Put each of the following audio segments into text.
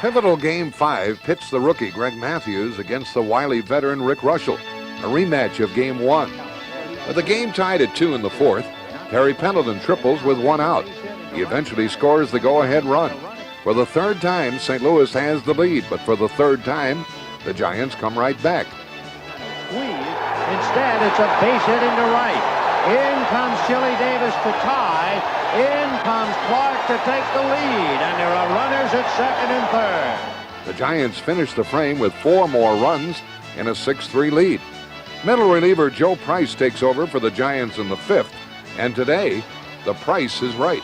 Pivotal Game 5 pits the rookie Greg Matthews against the wily veteran Rick Russell, a rematch of Game 1. With the game tied at 2 in the fourth, Harry Pendleton triples with 1 out. He eventually scores the go-ahead run. For the third time, St. Louis has the lead, but for the third time, the Giants come right back. Instead, it's a base hit into right. In comes Chili Davis to tie. In comes Clark to take the lead, and there are runners at second and third. The Giants finish the frame with 4 more runs and a 6-3 lead. Middle reliever Joe Price takes over for the Giants in the 5th, and today, the price is right.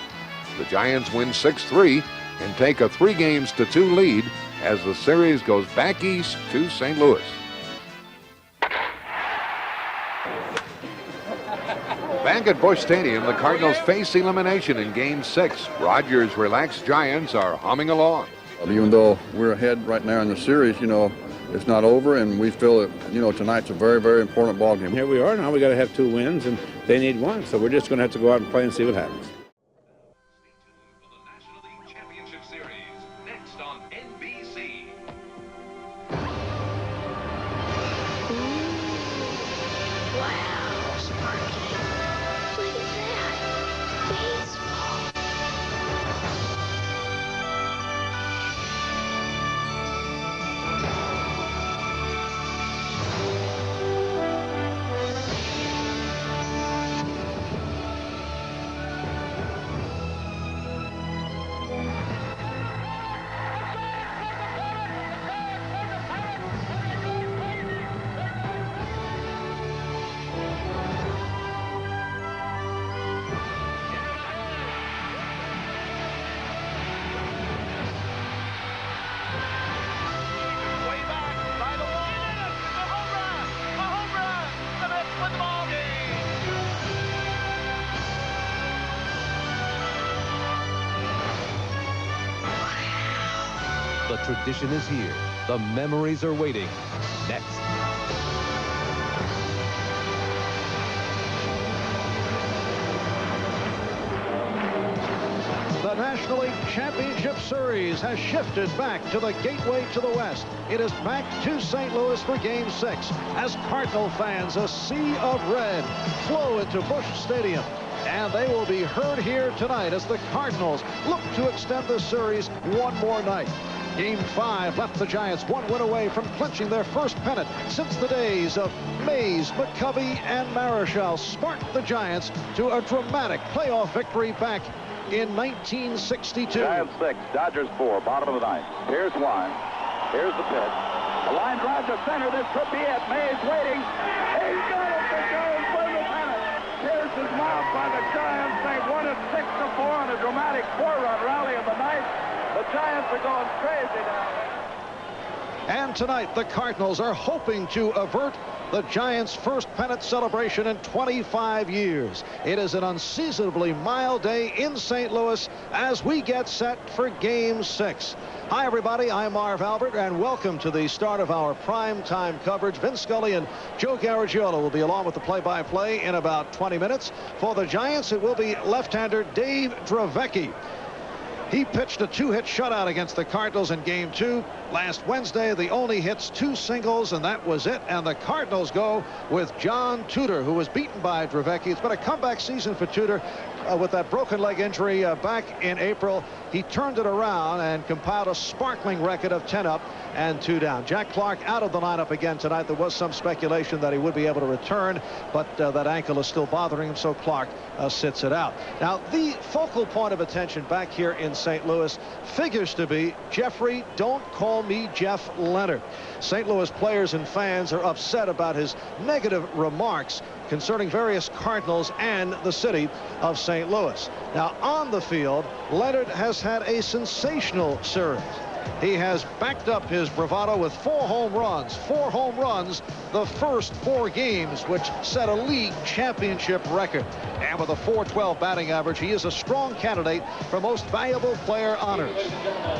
The Giants win 6-3 and take a 3-2 lead as the series goes back east to St. Louis. Back at Busch Stadium, the Cardinals face elimination in Game 6. Rogers' relaxed Giants are humming along. Even though we're ahead right now in the series, it's not over, and we feel that, tonight's a very, very important ball game. Here we are now. We got to have 2 wins, and they need 1, so we're just going to have to go out and play and see what happens. For the National League Championship Series, next on NBC. Wow, Sparky. Look at that. Baseball. The tradition is here. The memories are waiting. Next. The National League Championship Series has shifted back to the gateway to the West. It is back to St. Louis for Game 6 as Cardinal fans, a sea of red, flow into Busch Stadium. And they will be heard here tonight as the Cardinals look to extend the series one more night. Game 5 left the Giants 1 win away from clinching their first pennant since the days of Mays, McCovey, and Marichal sparked the Giants to a dramatic playoff victory back in 1962. Giants 6, Dodgers 4, bottom of the 9th. Here's one. Here's the pitch. The line drive to center. This could be it. Mays waiting. He's got it. The Giants win the pennant. Pierce is mobbed by the Giants. They won it 6-4 on a dramatic 4-run rally of the 9th. The Giants are going crazy now. And tonight, the Cardinals are hoping to avert the Giants' first pennant celebration in 25 years. It is an unseasonably mild day in St. Louis as we get set for Game 6. Hi, everybody. I'm Marv Albert, and welcome to the start of our prime-time coverage. Vince Scully and Joe Garagiola will be along with the play-by-play in about 20 minutes. For the Giants, it will be left-hander Dave Dravecky. He pitched a 2-hit shutout against the Cardinals in Game 2 last Wednesday. The only hits 2 singles, and that was it. And the Cardinals go with John Tudor, who was beaten by Dravecky. It's been a comeback season for Tudor with that broken leg injury back in April. He turned it around and compiled a sparkling record of 10 up and 2 down. Jack Clark out of the lineup again tonight. There was some speculation that he would be able to return, but that ankle is still bothering him, so Clark sits it out. Now, the focal point of attention back here in St. Louis figures to be Jeffrey, don't call me Jeff Leonard. St. Louis players and fans are upset about his negative remarks concerning various Cardinals and the city of St. Louis. Now, on the field, Leonard has had a sensational series. He has backed up his bravado with 4 home runs. 4 home runs the first 4 games, which set a league championship record. And with a .412 batting average, he is a strong candidate for most valuable player honors.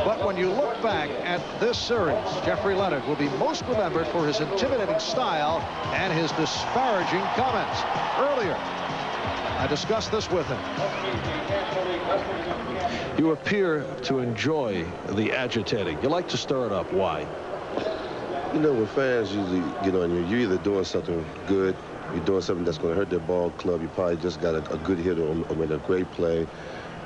But when you look back at this series, Jeffrey Leonard will be most remembered for his intimidating style and his disparaging comments. Earlier, I discussed this with him. You appear to enjoy the agitating. You like to stir it up. Why? You know, when fans usually get on you, you're either doing something good, you're doing something that's going to hurt their ball club, you probably just got a good hit or made a great play,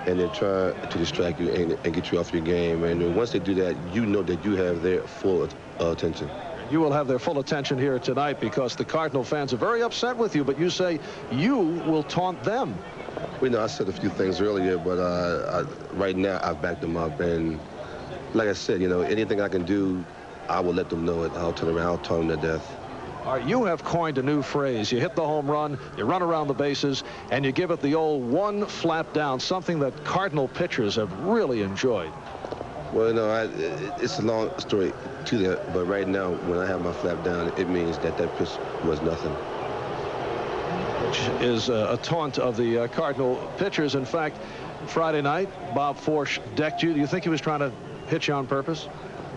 and they're trying to distract you and get you off your game. And once they do that, you know that you have their full attention. You will have their full attention here tonight because the Cardinal fans are very upset with you, but you say you will taunt them. Well, you know, I said a few things earlier, but right now I've backed them up. And like I said, you know, anything I can do, I will let them know it. I'll turn around, I'll taunt them to death. All right, you have coined a new phrase. You hit the home run, you run around the bases, and you give it the old one flat down, something that Cardinal pitchers have really enjoyed. Well, you know, it's a long story to that, but right now, when I have my flap down, it means that pitch was nothing. Which is a taunt of the Cardinal pitchers. In fact, Friday night, Bob Forsch decked you. Do you think he was trying to hit you on purpose?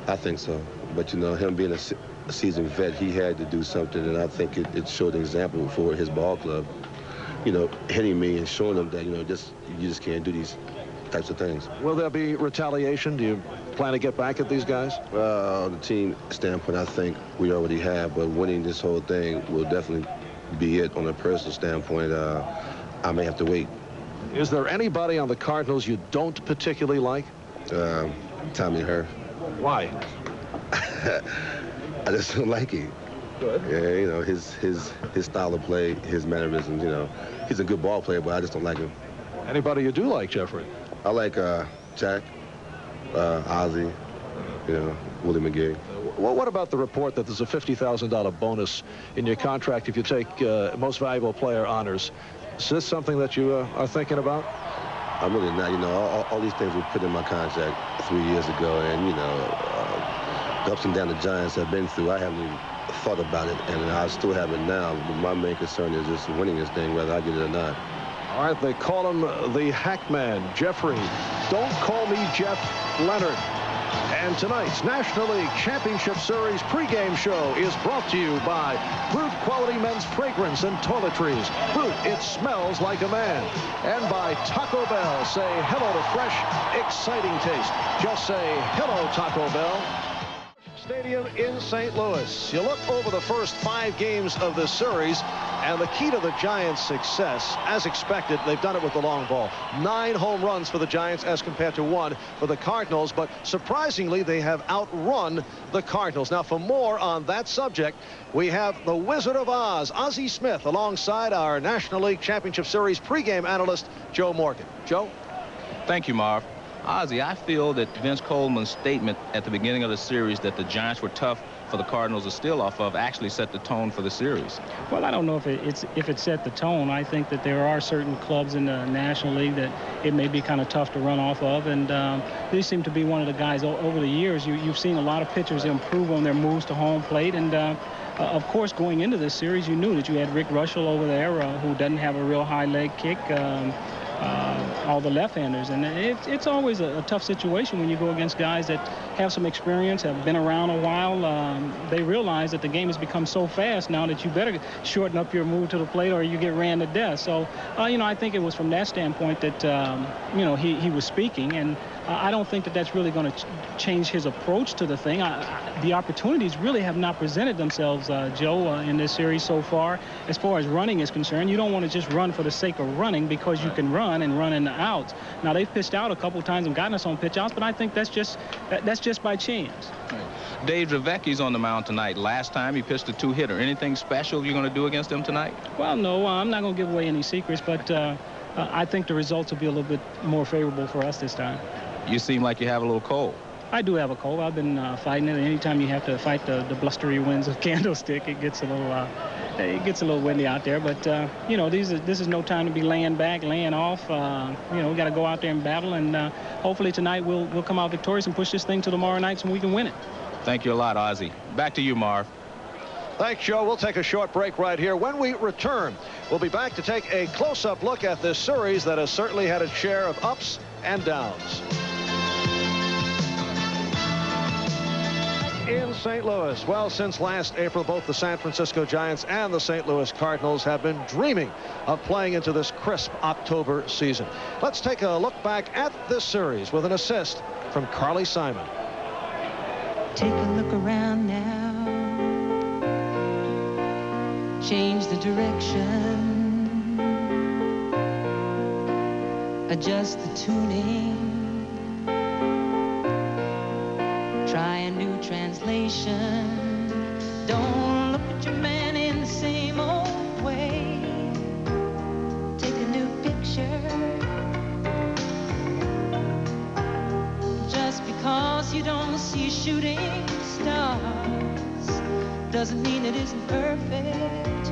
I think so. But, you know, him being a seasoned vet, he had to do something, and I think it showed an example for his ball club. You know, hitting me and showing them that, you know, you just can't do these types of things. Will there be retaliation? Do you plan to get back at these guys? Well, the team standpoint, I think we already have, but winning this whole thing will definitely be it. On a personal standpoint, I may have to wait. Is there anybody on the Cardinals you don't particularly like? Tommy Herr. Why? I just don't like him. Good. Yeah, you know, his style of play, his mannerisms, you know. He's a good ball player, but I just don't like him. Anybody you do like, Jeffrey? I like Jack, Ozzie, you know, Willie McGee. Well, what about the report that there's a $50,000 bonus in your contract if you take most valuable player honors? Is this something that you are thinking about? I'm really not. You know, all these things were put in my contract 3 years ago, and, you know, the ups and downs the Giants have been through, I haven't even thought about it, and I still have it now. But my main concern is just winning this thing, whether I get it or not. All right, they call him the Hackman, Jeffrey. Don't call me Jeff Leonard. And tonight's National League Championship Series pregame show is brought to you by Brute Quality Men's Fragrance and Toiletries. Brute, it smells like a man. And by Taco Bell. Say hello to fresh, exciting taste. Just say hello, Taco Bell. Stadium in St. Louis. You look over the first 5 games of this series, and the key to the Giants' success, as expected, they've done it with the long ball. 9 home runs for the Giants as compared to 1 for the Cardinals, but surprisingly, they have outrun the Cardinals. Now, for more on that subject, we have the Wizard of Oz, Ozzie Smith, alongside our National League Championship Series pregame analyst, Joe Morgan. Joe? Thank you, Marv. Ozzie, I feel that Vince Coleman's statement at the beginning of the series that the Giants were tough for the Cardinals to steal off of actually set the tone for the series. Well, I don't know if it set the tone. I think that there are certain clubs in the National League that it may be kind of tough to run off of, and these seem to be one of the guys over the years. You've seen a lot of pitchers improve on their moves to home plate, and of course, going into this series, you knew that you had Rick Russell over there who doesn't have a real high leg kick. All the left-handers, and it's always a tough situation when you go against guys that have some experience, have been around a while. They realize that the game has become so fast now that you better shorten up your move to the plate or you get ran to death. So, you know, I think it was from that standpoint that, you know, he was speaking, and I don't think that that's really going to change his approach to the thing. The opportunities really have not presented themselves, Joe, in this series so far. As far as running is concerned, you don't want to just run for the sake of running because you can run in the outs. Now, they've pitched out a couple times and gotten us on pitch outs, but I think that's just by chance. Right. Dave Dravecky's on the mound tonight. Last time he pitched a 2-hitter. Anything special you're going to do against him tonight? Well, no, I'm not going to give away any secrets, but I think the results will be a little bit more favorable for us this time. You seem like you have a little cold. I do have a cold. I've been fighting it. Anytime you have to fight the blustery winds of Candlestick, it gets a little windy out there. But you know, this is no time to be laying back, laying off. You know, we got to go out there and battle, and hopefully tonight we'll come out victorious and push this thing to tomorrow night so we can win it. Thank you a lot, Ozzie. Back to you, Marv. Thanks, Joe. We'll take a short break right here. When we return, we'll be back to take a close-up look at this series that has certainly had its share of ups and downs. In in St. Louis. Well, since last April, both the San Francisco Giants and the St. Louis Cardinals have been dreaming of playing into this crisp October season. Let's take a look back at this series with an assist from Carly Simon. Take a look around now. Change the direction. Adjust the tuning. Try a new translation. Don't look at your man in the same old way. Take a new picture. Just because you don't see shooting stars doesn't mean it isn't perfect.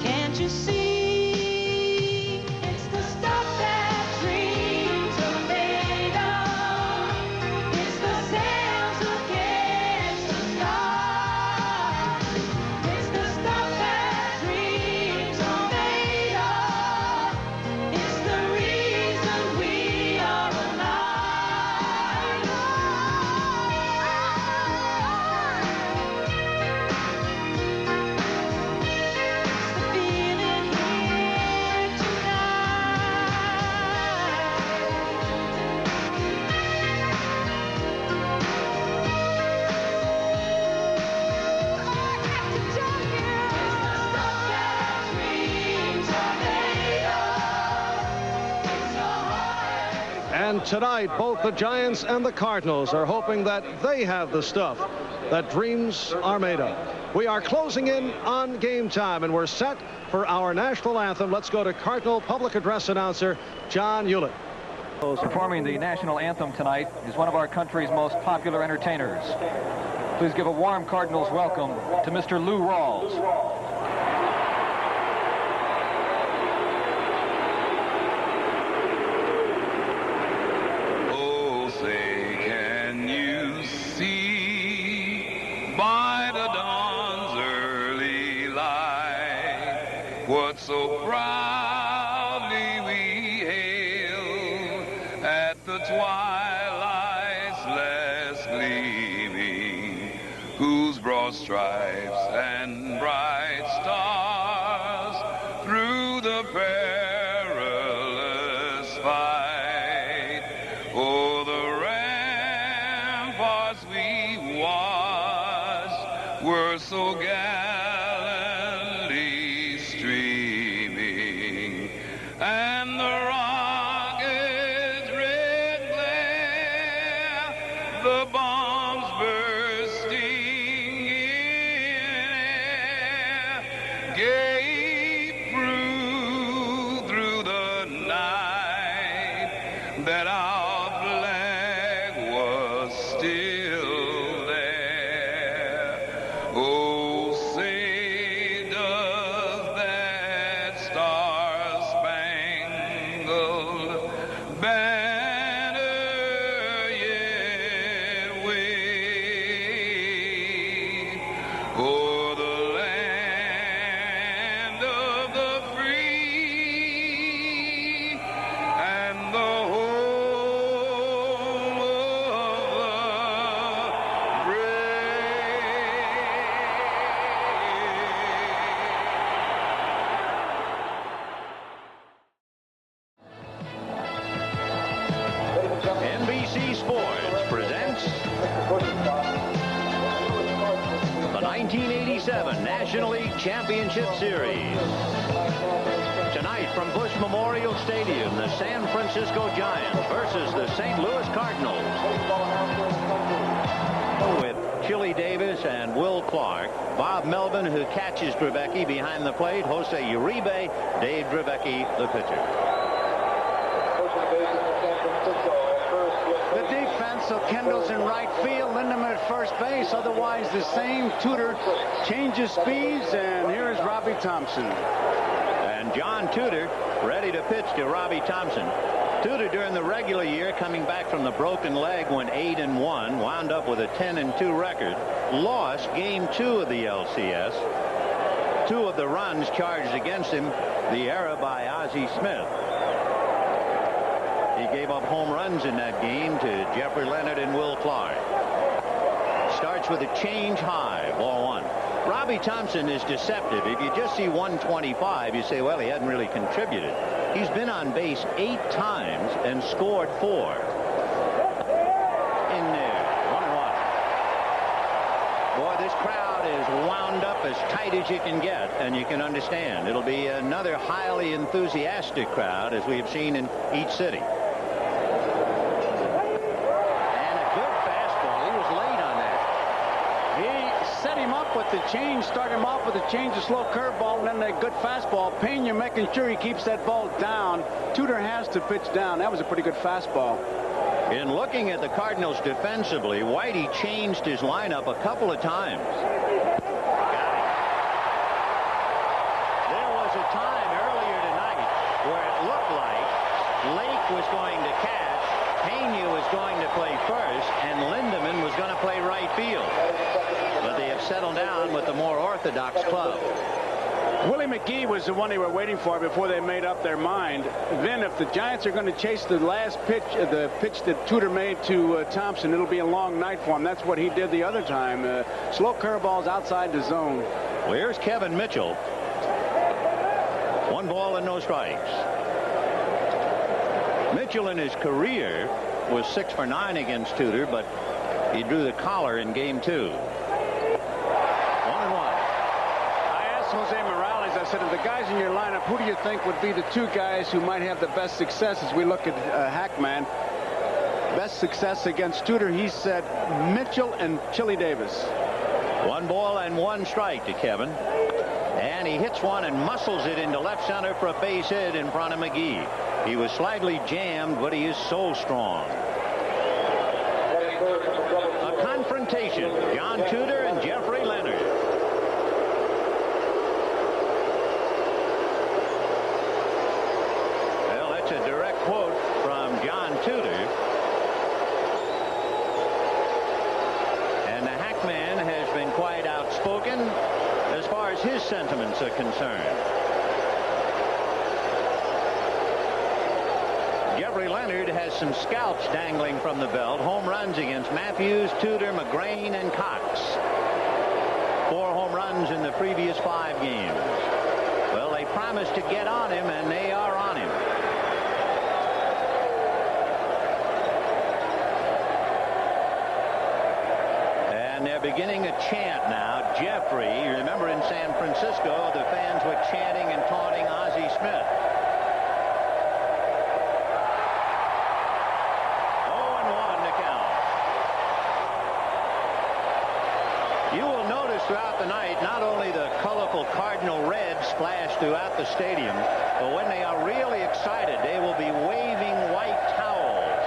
Can't you see? It's the stuff that dreams are made of. It's the sails against the stars. It's the stuff that dreams are made of. It's the reason we are alive. The feeling here And tonight, both the Giants and the Cardinals are hoping that they have the stuff that dreams are made of. We are closing in on game time, and we're set for our national anthem. Let's go to Cardinal public address announcer John Hewlett. Performing the national anthem tonight is one of our country's most popular entertainers. Please give a warm Cardinals welcome to Mr. Lou Rawls. Oh, say, can you see by the dawn's early light what so proudly we hail at the twilight's last gleaming, whose broad stripes and bright stars through the perilous fight o'er the ramparts we watched were so gallantly streaming, and the rocket's red glare, the bombs bursting in air, gave proof through the night that our flag was still there. Oh, say does that star-spangled banner yet wave o'er the land of the free and the home of the NBC Sports presents the 1987 National League Championship Series. Tonight from Busch Memorial Stadium, the San Francisco Giants versus the St. Louis Cardinals. With Chili Davis and Will Clark, Bob Melvin, who catches Dravecky behind the plate, Jose Uribe, Dave Dravecky, the pitcher. The defense, so Kendall's in right field, Lindham at first base, otherwise the same. Tudor changes speeds, and here's Robbie Thompson. And John Tudor ready to pitch to Robbie Thompson. Tudor during the regular year, coming back from the broken leg, went 8-1, wound up with a 10-2 record, lost game 2 of the LCS. 2 of the runs charged against him, the error by Ozzie Smith. He gave up home runs in that game to Jeffrey Leonard and Will Clark. starts with a change high, ball one. Robbie Thompson is deceptive. If you just see 125, you say, well, he hadn't really contributed. He's been on base 8 times and scored 4. In there, 1-1. Boy, this crowd is wound up as tight as you can get, and you can understand. It'll be another highly enthusiastic crowd, as we have seen in each city. With the change, start him off with a change, a slow curveball, and then a good fastball. Pena making sure he keeps that ball down. Tudor has to pitch down. That was a pretty good fastball. In looking at the Cardinals defensively, Whitey changed his lineup a couple of times. There was a time earlier tonight where it looked like Lake was going to catch, Pena was going to play first, and Lindemann was going to play right field. But they have settled down with the more orthodox club. Willie McGee was the one they were waiting for before they made up their mind. Then if the Giants are going to chase the last pitch, the pitch that Tudor made to Thompson, it'll be a long night for him. That's what he did the other time. Slow curveballs outside the zone. Well, here's Kevin Mitchell. 1 ball and no strikes. Mitchell in his career was 6 for 9 against Tudor, but he drew the collar in game 2. 1-1. Jose Morales, I said, of the guys in your lineup, who do you think would be the 2 guys who might have the best success as we look at Hackman? Best success against Tudor, he said Mitchell and Chili Davis. 1 ball and 1 strike to Kevin. And he hits one and muscles it into left center for a base hit in front of McGee. He was slightly jammed, but he is so strong. A confrontation. John Tudor and Jeffrey Leonard. Well, that's a direct quote from John Tudor. And the Hackman has been quite outspoken as far as his sentiments are concerned. Jeffrey Leonard has some scalps dangling from the belt. Home runs against Matthews, Tudor, McGrain, and Cox. 4 home runs in the previous 5 games. Well, they promised to get on him, and they are on him. And they're beginning a chant now. Jeffrey, you remember in San Francisco, the fans were chanting and taunting Ozzie Smith. 0-1 to count. You will notice throughout the night, not only the colorful Cardinal red splash throughout the stadium, but when they are really excited, they will be waving white towels.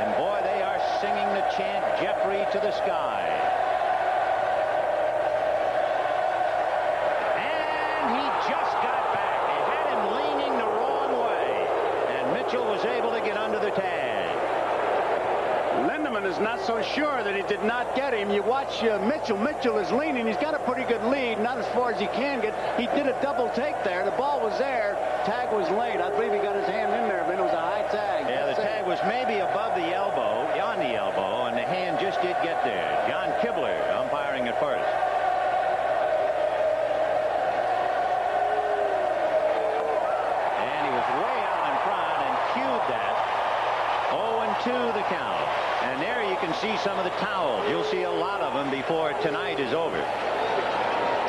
And boy, they are singing the chant, Jeffrey to the sky. Was able to get under the tag. Lindemann is not so sure that he did not get him. You watch Mitchell. Mitchell is leaning. He's got a pretty good lead, not as far as he can get. He did a double take there. The ball was there. Tag was late. I believe he got his hand in there, but it was a high tag. Yeah, the tag was maybe above the elbow, on the elbow, and the hand just did get there. John Kibler umpiring at first. That 0-2 the count, and there you can see some of the towels. You'll see a lot of them before tonight is over.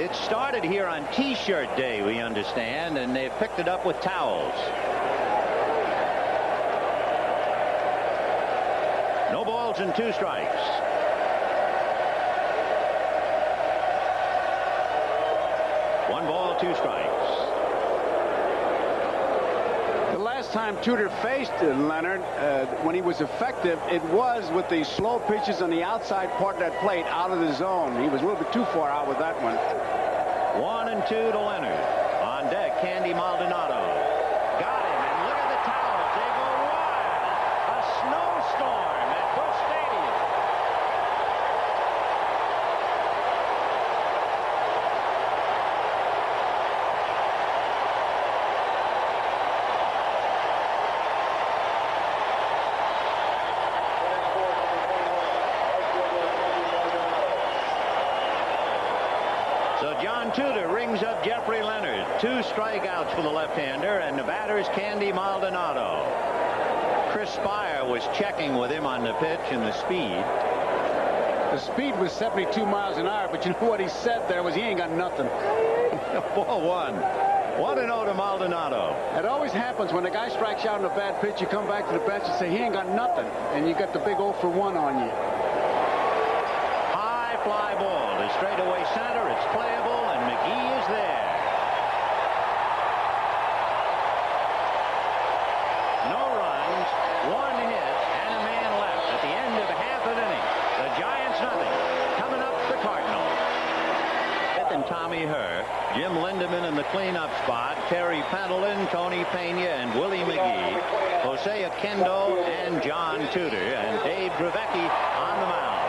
It started here on T-shirt day, we understand, and they've picked it up with towels. No balls and 2 strikes. One ball, 2 strikes. Time Tudor faced Leonard when he was effective, it was with the slow pitches on the outside part of that plate out of the zone. He was a little bit too far out with that one. 1-2 to Leonard. On deck, Candy Maldonado. Got him, and look at the towels. They go wild. A snowstorm at Busch Stadium. John Tudor rings up Jeffrey Leonard. 2 strikeouts for the left-hander, and the batter's Candy Maldonado. Chris Spire was checking with him on the pitch and the speed. The speed was 72 miles an hour, but you know what he said there was he ain't got nothing. Ball 1. 1-0 to Maldonado. It always happens when a guy strikes out on a bad pitch, you come back to the bench and say he ain't got nothing, and you got the big 0 for 1 on you. High fly ball to straightaway center. It's playable, and McGee is there. No runs, 1 hit, and a man left at the end of half an inning. The Giants nothing. Coming up, the Cardinals. And Tommy Herr, Jim Lindeman in the cleanup spot, Terry Pendleton, Tony Pena, and Willie McGee, Jose Oquendo, and John Tudor, and Dave Dravecky on the mound.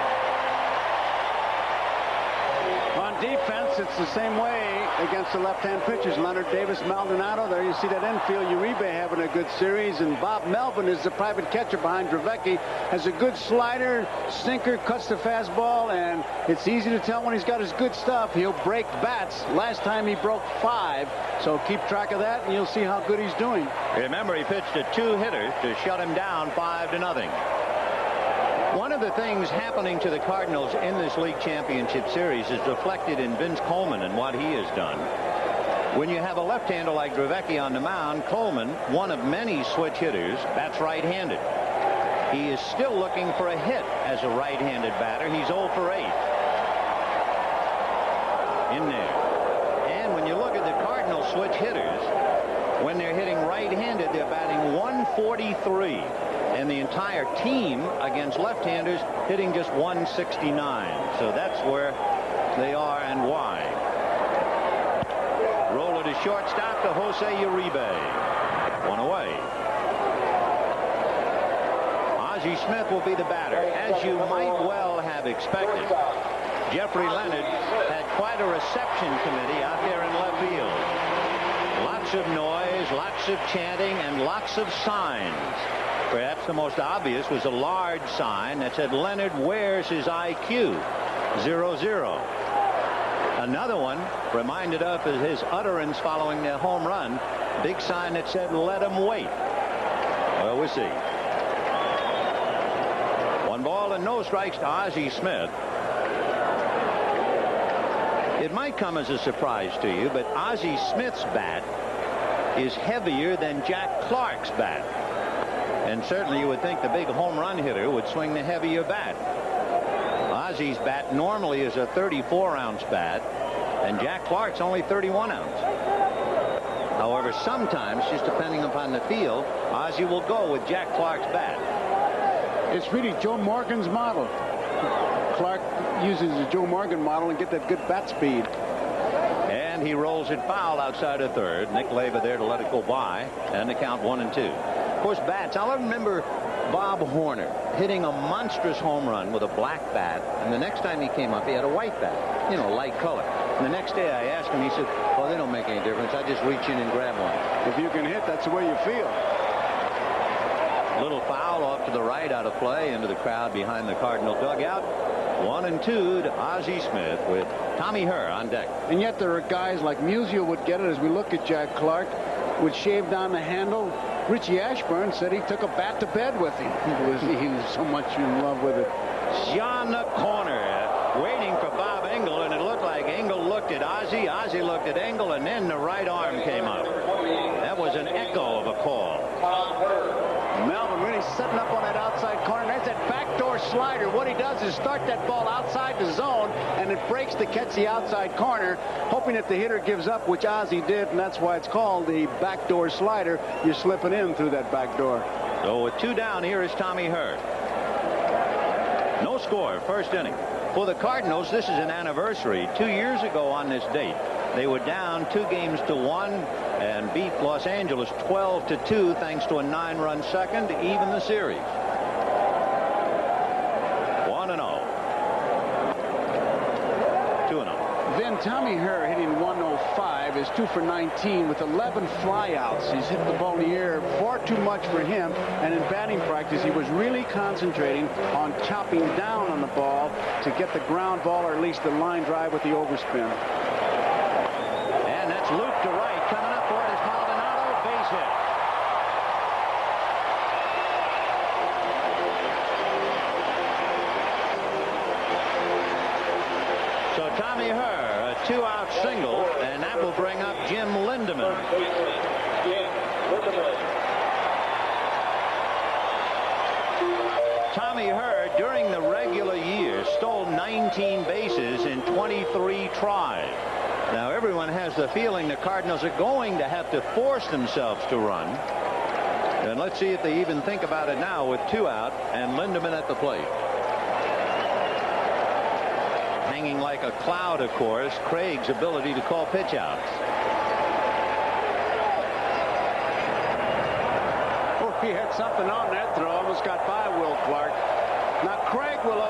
On defense, it's the same way against the left-hand pitchers. Leonard, Davis, Maldonado. There you see that infield. Uribe having a good series, and Bob Melvin is the private catcher behind Dravecky. Has a good slider, sinker, cuts the fastball, and it's easy to tell when he's got his good stuff. He'll break bats. Last time he broke 5, so keep track of that, and you'll see how good he's doing. Remember, he pitched a 2-hitter to shut him down 5-0. One of the things happening to the Cardinals in this league championship series is reflected in Vince Coleman and what he has done. When you have a left-hander like Dravecky on the mound, Coleman, one of many switch hitters, bats right-handed. He is still looking for a hit as a right-handed batter. He's 0 for 8. In there. And when you look at the Cardinals switch hitters, when they're hitting right-handed, they're batting 143. And the entire team against left-handers hitting just 169. So that's where they are and why. Roller to shortstop to Jose Uribe. 1 away. Ozzie Smith will be the batter, as you might well have expected. Jeffrey Leonard had quite a reception committee out there in left field. Lots of noise, lots of chanting, and lots of signs. Perhaps the most obvious was a large sign that said, "Leonard, where's his IQ? 0-0. Another one reminded of his utterance following their home run. Big sign that said, "Let him wait." Well, we'll see. 1 ball and no strikes to Ozzie Smith. It might come as a surprise to you, but Ozzie Smith's bat is heavier than Jack Clark's bat. And certainly you would think the big home run hitter would swing the heavier bat. Ozzie's bat normally is a 34-ounce bat, and Jack Clark's only 31 ounce. However, sometimes, just depending upon the field, Ozzie will go with Jack Clark's bat. It's really Joe Morgan's model. Clark uses the Joe Morgan model and get that good bat speed. And he rolls it foul outside of third. Nick Leva there to let it go by, and the count 1-2. Of course, bats. I'll remember Bob Horner hitting a monstrous home run with a black bat, and the next time he came up, he had a white bat, you know, light color. And the next day I asked him, he said, "Well, they don't make any difference. I just reach in and grab one." If you can hit, that's the way you feel. Little foul off to the right, out of play, into the crowd behind the Cardinal dugout. 1-2 to Ozzie Smith with Tommy Herr on deck. And yet there are guys like Musial would get it. As we look at Jack Clark, would shave down the handle. Richie Ashburn said he took a bat to bed with him. He was so much in love with it. John the corner, waiting for Bob Engel, and it looked like Engel looked at Ozzie, Ozzie looked at Engel, and then the right arm came up. That was an echo of a call. Melvin really setting up on that outside corner. There's that backdoor slider. What he does is start that ball outside the zone, and it breaks to catch the outside corner, hoping that the hitter gives up, which Ozzie did, and that's why it's called the backdoor slider. You're slipping in through that back door. So with 2 down, here is Tommy Herr. No score, first inning. For the Cardinals, this is an anniversary. 2 years ago on this date, they were down 2-1 and beat Los Angeles 12-2 thanks to a 9-run second to even the series. 1-0. 2-0. Then Tommy Herr hitting 105 is 2 for 19 with 11 flyouts. He's hit the ball in the air far too much for him, and in batting practice he was really concentrating on chopping down on the ball to get the ground ball or at least the line drive with the overspin. loop to right. Coming up for it is Maldonado. Base hit. So Tommy Herr, a 2-out single, and that will bring up Jim Lindemann. Tommy Herr, during the regular year, stole 19 bases in 23 tries. Now, everyone has the feeling the Cardinals are going to have to force themselves to run. And let's see if they even think about it now with 2 out and Lindemann at the plate. Hanging like a cloud, of course, Craig's ability to call pitch outs. Oh, he had something on that throw. Almost got by Will Clark. Now, Craig will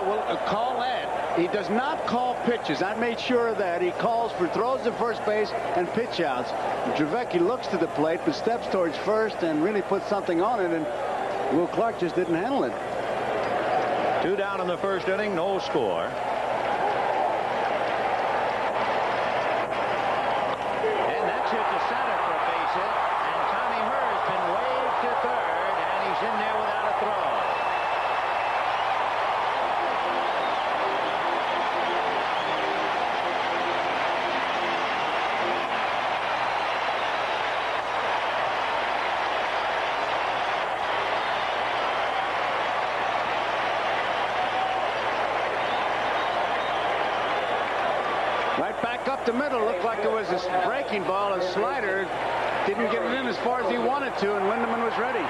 call that. He does not call pitches. I made sure of that. He calls for throws to first base and pitch outs. Dravecky looks to the plate, but steps towards first and really puts something on it, and Will Clark just didn't handle it. 2 down in the first inning, no score. And that's hit to center for a base hit, and Tommy Herr has been waved to third, and he's in there without a throw. Right back up the middle. Looked like there was a breaking ball. A slider didn't get it in as far as he wanted to, and Lindemann was ready.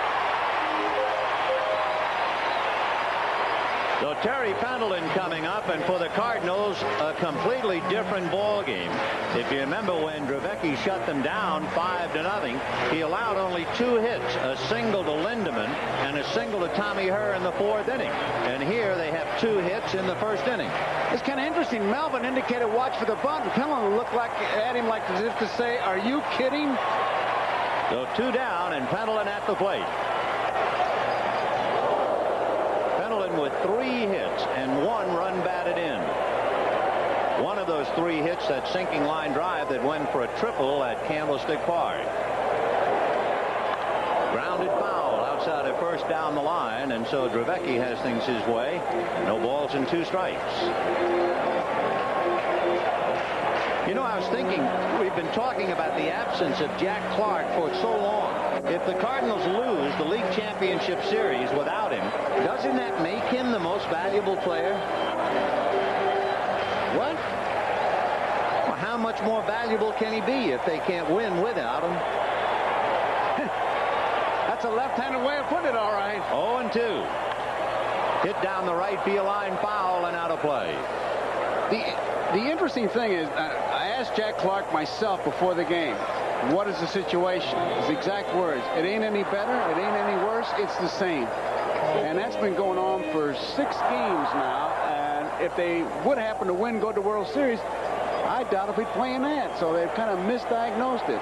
So Terry Pendleton coming up, and for the Cardinals, a completely different ball game. If you remember when Dravecky shut them down 5-0, he allowed only 2 hits, a single to Lindemann and a single to Tommy Herr in the 4th inning. And here they have 2 hits in the 1st inning. It's kind of interesting. Melvin indicated watch for the bunt, and Pendleton looked like at him like as if to say, "Are you kidding?" So 2 down, and Pendleton at the plate. Pendleton with 3 hits and 1 run batted in. One of those 3 hits, that sinking line drive that went for a triple at Candlestick Park. Grounded foul outside at first down the line, and so Dravecky has things his way. No balls and 2 strikes. You know, I was thinking, we've been talking about the absence of Jack Clark for so long. If the Cardinals lose the League Championship Series without him, doesn't that make him the most valuable player? What? Well, how much more valuable can he be if they can't win without him? That's a left-handed way of putting it, all right. 0-2. Hit down the right field line, foul, and out of play. The interesting thing is, I asked Jack Clark myself before the game, what is the situation? His exact words: it ain't any better, it ain't any worse, it's the same. And that's been going on for 6 games now, and if they would happen to win, go to the World Series, I doubt if he'd play in that. So they've kind of misdiagnosed it.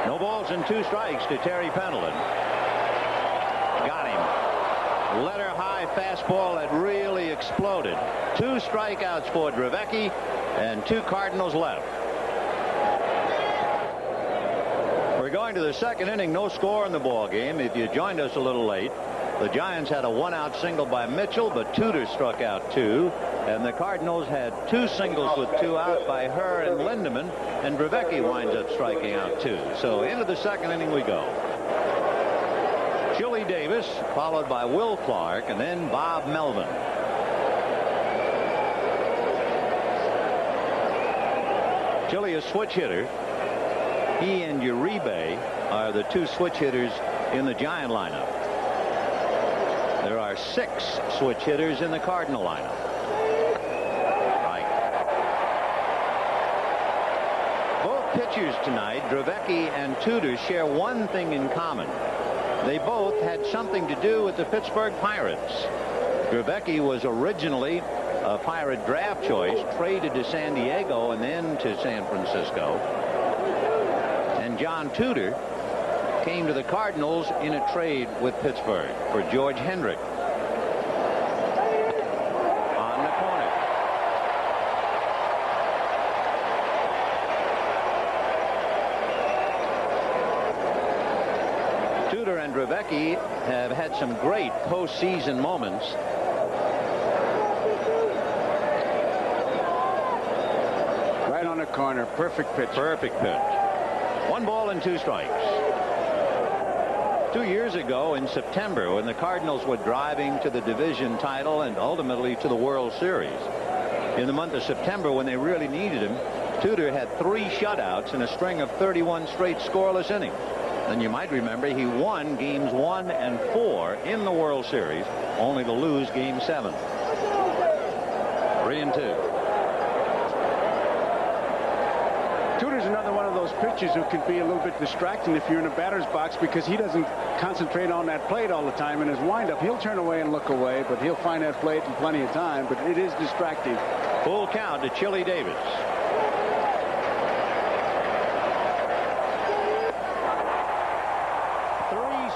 No balls and 2 strikes to Terry Pendleton. Got him. Letter high fastball that really exploded. 2 strikeouts for Dravecky and 2 Cardinals left. We're going to the 2nd inning. No score in the ball game. If you joined us a little late, the Giants had a 1-out single by Mitchell, but Tudor struck out 2. And the Cardinals had 2 singles with 2 out by Herr and Lindemann, and Dravecky winds up striking out 2. So into the 2nd inning we go. Chili Davis, followed by Will Clark, and then Bob Melvin. Chili, a switch hitter. He and Uribe are the 2 switch hitters in the Giant lineup. There are 6 switch hitters in the Cardinal lineup. Both pitchers tonight, Dravecky and Tudor, share one thing in common. They both had something to do with the Pittsburgh Pirates. Dravecky was originally a Pirate draft choice, traded to San Diego and then to San Francisco. And John Tudor came to the Cardinals in a trade with Pittsburgh for George Hendrick. On the corner. Dravecky have had some great postseason moments. Right on the corner. Perfect pitch. Perfect pitch. 1 ball and 2 strikes. 2 years ago in September, when the Cardinals were driving to the division title and ultimately to the World Series. In the month of September, when they really needed him, Tudor had 3 shutouts in a string of 31 straight scoreless innings. And you might remember he won games 1 and 4 in the World Series, only to lose game 7. 3-2. Tudor's another one of those pitchers who can be a little bit distracting if you're in a batter's box, because he doesn't concentrate on that plate all the time. In his windup, he'll turn away and look away, but he'll find that plate in plenty of time. But it is distracting. Full count to Chili Davis.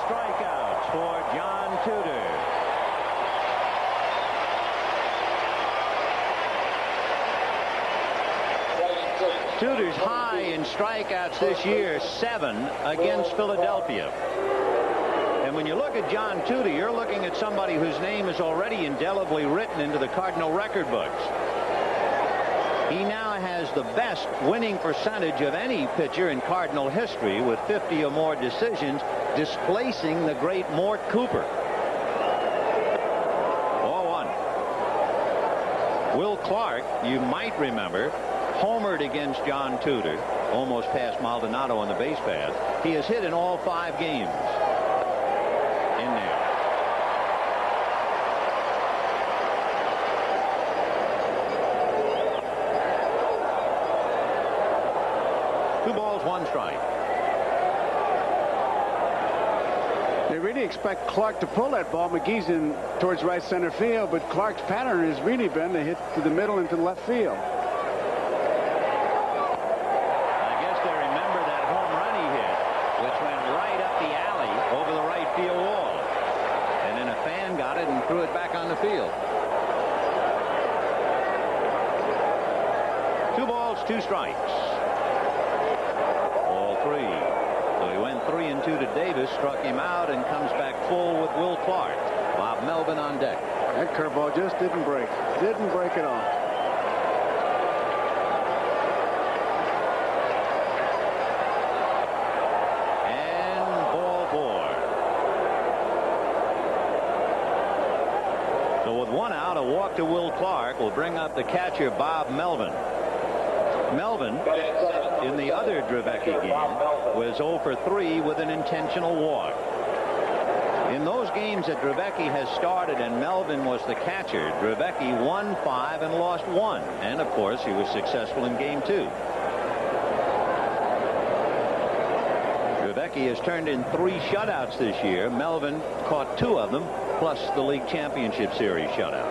Strikeouts for John Tudor. Tudor's high in strikeouts this year, 7 against Philadelphia. And when you look at John Tudor, you're looking at somebody whose name is already indelibly written into the Cardinal record books. He now has the best winning percentage of any pitcher in Cardinal history, with 50 or more decisions, displacing the great Mort Cooper. 4-1. Will Clark, you might remember, homered against John Tudor, almost past Maldonado on the base path. He has hit in all 5 games. In there. Two balls, 1 strike. They really expect Clark to pull that ball. McGee's in towards right center field, but Clark's pattern has really been to hit to the middle and to the left field. I guess they remember that home run he hit, which went right up the alley over the right field wall. And then a fan got it and threw it back on the field. 2 balls, 2 strikes. Ball 3. So he went 3-2 to Davis, struck him out, and comes back full with Will Clark. Bob Melvin on deck. That curveball just didn't break. Didn't break at all. And ball 4. So with 1 out, a walk to Will Clark will bring up the catcher, Bob Melvin. Melvin, in the other Dravecky game, was 0 for 3 with an intentional walk. In those games that Dravecky has started and Melvin was the catcher, Dravecky won 5 and lost 1. And, of course, he was successful in game 2. Dravecky has turned in 3 shutouts this year. Melvin caught 2 of them, plus the League Championship Series shutout.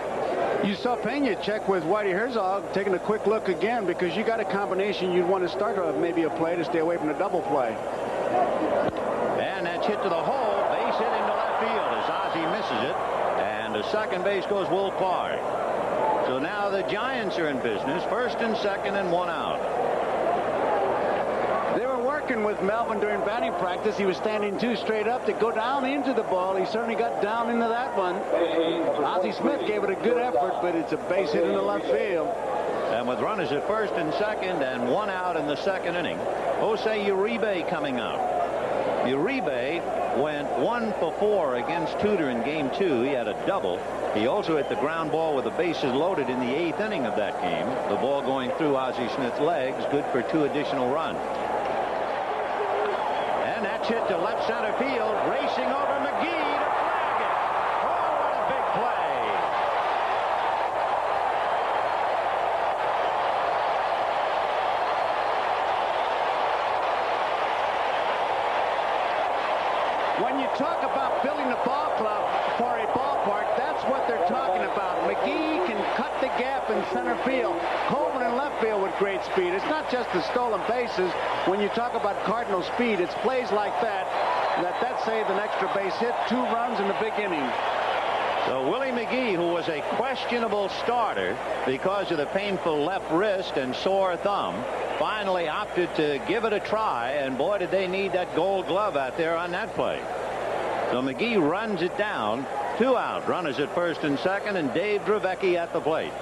You saw Pena check with Whitey Herzog, taking a quick look again, because you got a combination you'd want to start maybe a play to stay away from the double play. And that's hit to the hole. Base hit into left field as Ozzie misses it. And to second base goes Will Clark. So now the Giants are in business. 1st and 2nd and 1 out. They were working with Melvin during batting practice. He was standing 2 straight up to go down into the ball. He certainly got down into that one. Ozzie Smith gave it a good effort, but it's a base hit in the left field. And with runners at 1st and 2nd and 1 out in the 2nd inning, Jose Uribe coming up. Uribe went 1 for 4 against Tudor in game 2. He had a double. He also hit the ground ball with the bases loaded in the 8th inning of that game. The ball going through Ozzie Smith's legs, good for 2 additional runs. And that's hit to left center field, racing over McGee to flag it. Oh, what a big play. When you talk about building a ball club for a ballpark, that's what they're talking about. McGee can cut the gap in center field. Coleman in left field with great speed. It's not just the stolen bases. When you talk about Cardinal speed, it's plays like that saved an extra base hit, 2 runs in the big inning. So Willie McGee, who was a questionable starter because of the painful left wrist and sore thumb, finally opted to give it a try, and boy, did they need that gold glove out there on that play. So McGee runs it down. 2 out. Runners at first and second, and Dave Dravecky at the plate.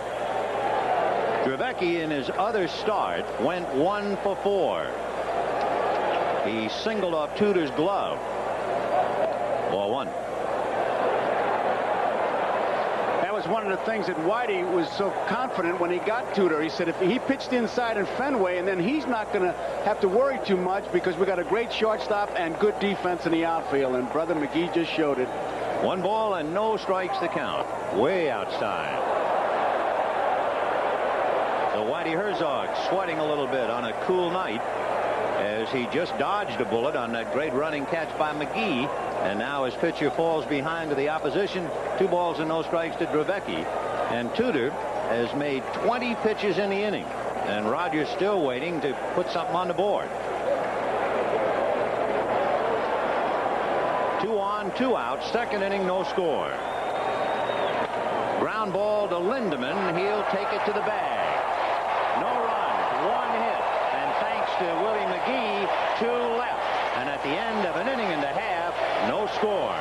Dravecky in his other start went 1 for 4. He singled off Tudor's glove. Ball 1. That was one of the things that Whitey was so confident when he got Tudor. He said if he pitched inside in Fenway, and then he's not going to have to worry too much because we got a great shortstop and good defense in the outfield. And Brother McGee just showed it. 1 ball and no strikes to count. Way outside. So Whitey Herzog sweating a little bit on a cool night as he just dodged a bullet on that great running catch by McGee. And now his pitcher falls behind to the opposition. 2 balls and no strikes to Dravecky. And Tudor has made 20 pitches in the inning. And Rogers still waiting to put something on the board. 2 on, 2 out. Second inning, no score. Ground ball to Lindemann. He'll take it to the bag. No runs, 1 hit. And thanks to Willie McGee, 2 left. And at the end of an inning and a half, no score.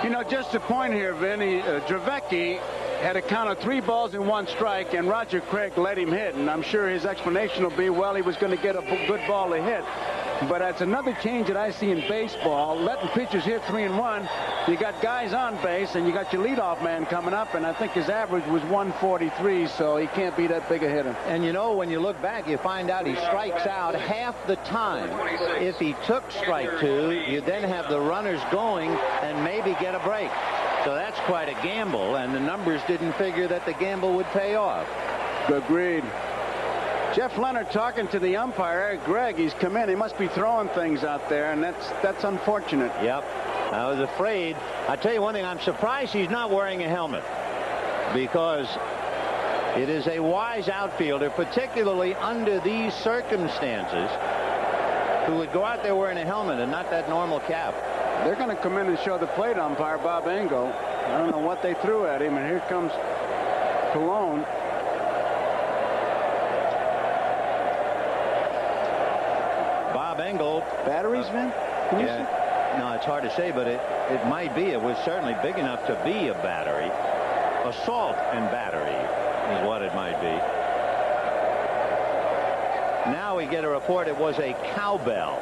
You know, just a point here, Vinny. Dravecky had a count of 3 balls and 1 strike, and Roger Craig let him hit. And I'm sure his explanation will be, well, he was going to get a good ball to hit. But that's another change that I see in baseball. Letting pitchers hit 3 and 1. You got guys on base, and you got your leadoff man coming up, and I think his average was 143, so he can't be that big a hitter. And you know, when you look back, you find out he strikes out half the time. If he took strike 2, you then have the runners going and maybe get a break. So that's quite a gamble, and the numbers didn't figure that the gamble would pay off. Agreed. Jeff Leonard talking to the umpire, Eric Gregg. He's come in. He must be throwing things out there, and that's unfortunate. Yep. I was afraid. I tell you one thing, I'm surprised he's not wearing a helmet, because it is a wise outfielder, particularly under these circumstances, who would go out there wearing a helmet and not that normal cap. They're going to come in and show the plate umpire, Bob Engel. I don't know what they threw at him, and here comes Cologne. Bob Engel. Batteries, Vin? Yeah. No, it's hard to say, but it might be. It was certainly big enough to be a battery. Assault and battery is what it might be. Now we get a report it was a cowbell.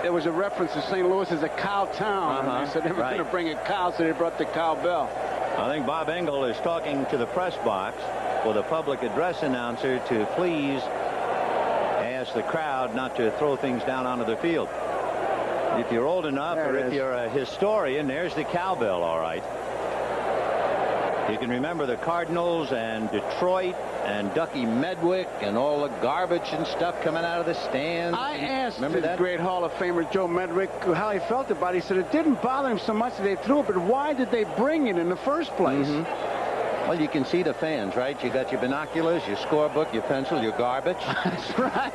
There was a reference to St. Louis as a cow town. They said they were going to bring a cow, so they brought the cowbell. I think Bob Engel is talking to the press box for the public address announcer to please ask the crowd not to throw things down onto the field. If you're old enough, or if you're a historian, there's the cowbell, all right. You can remember the Cardinals and Detroit and Ducky Medwick and all the garbage and stuff coming out of the stands. I asked the great Hall of Famer Joe Medwick how he felt about it. He said it didn't bother him so much that they threw it, but why did they bring it in the first place? Well, you can see the fans, right? You got your binoculars, your scorebook, your pencil, your garbage. That's right.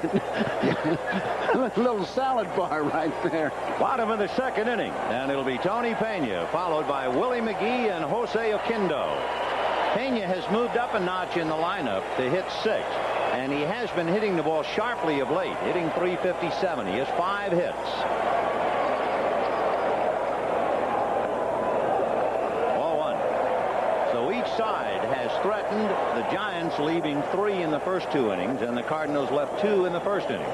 A little salad bar right there. Bottom of the second inning, and it'll be Tony Pena, followed by Willie McGee and Jose Oquendo. Pena has moved up a notch in the lineup to hit 6, and he has been hitting the ball sharply of late, hitting .357. He has 5 hits. Ball 1. So each side has threatened the Giants, leaving 3 in the first 2 innings, and the Cardinals left 2 in the first inning. And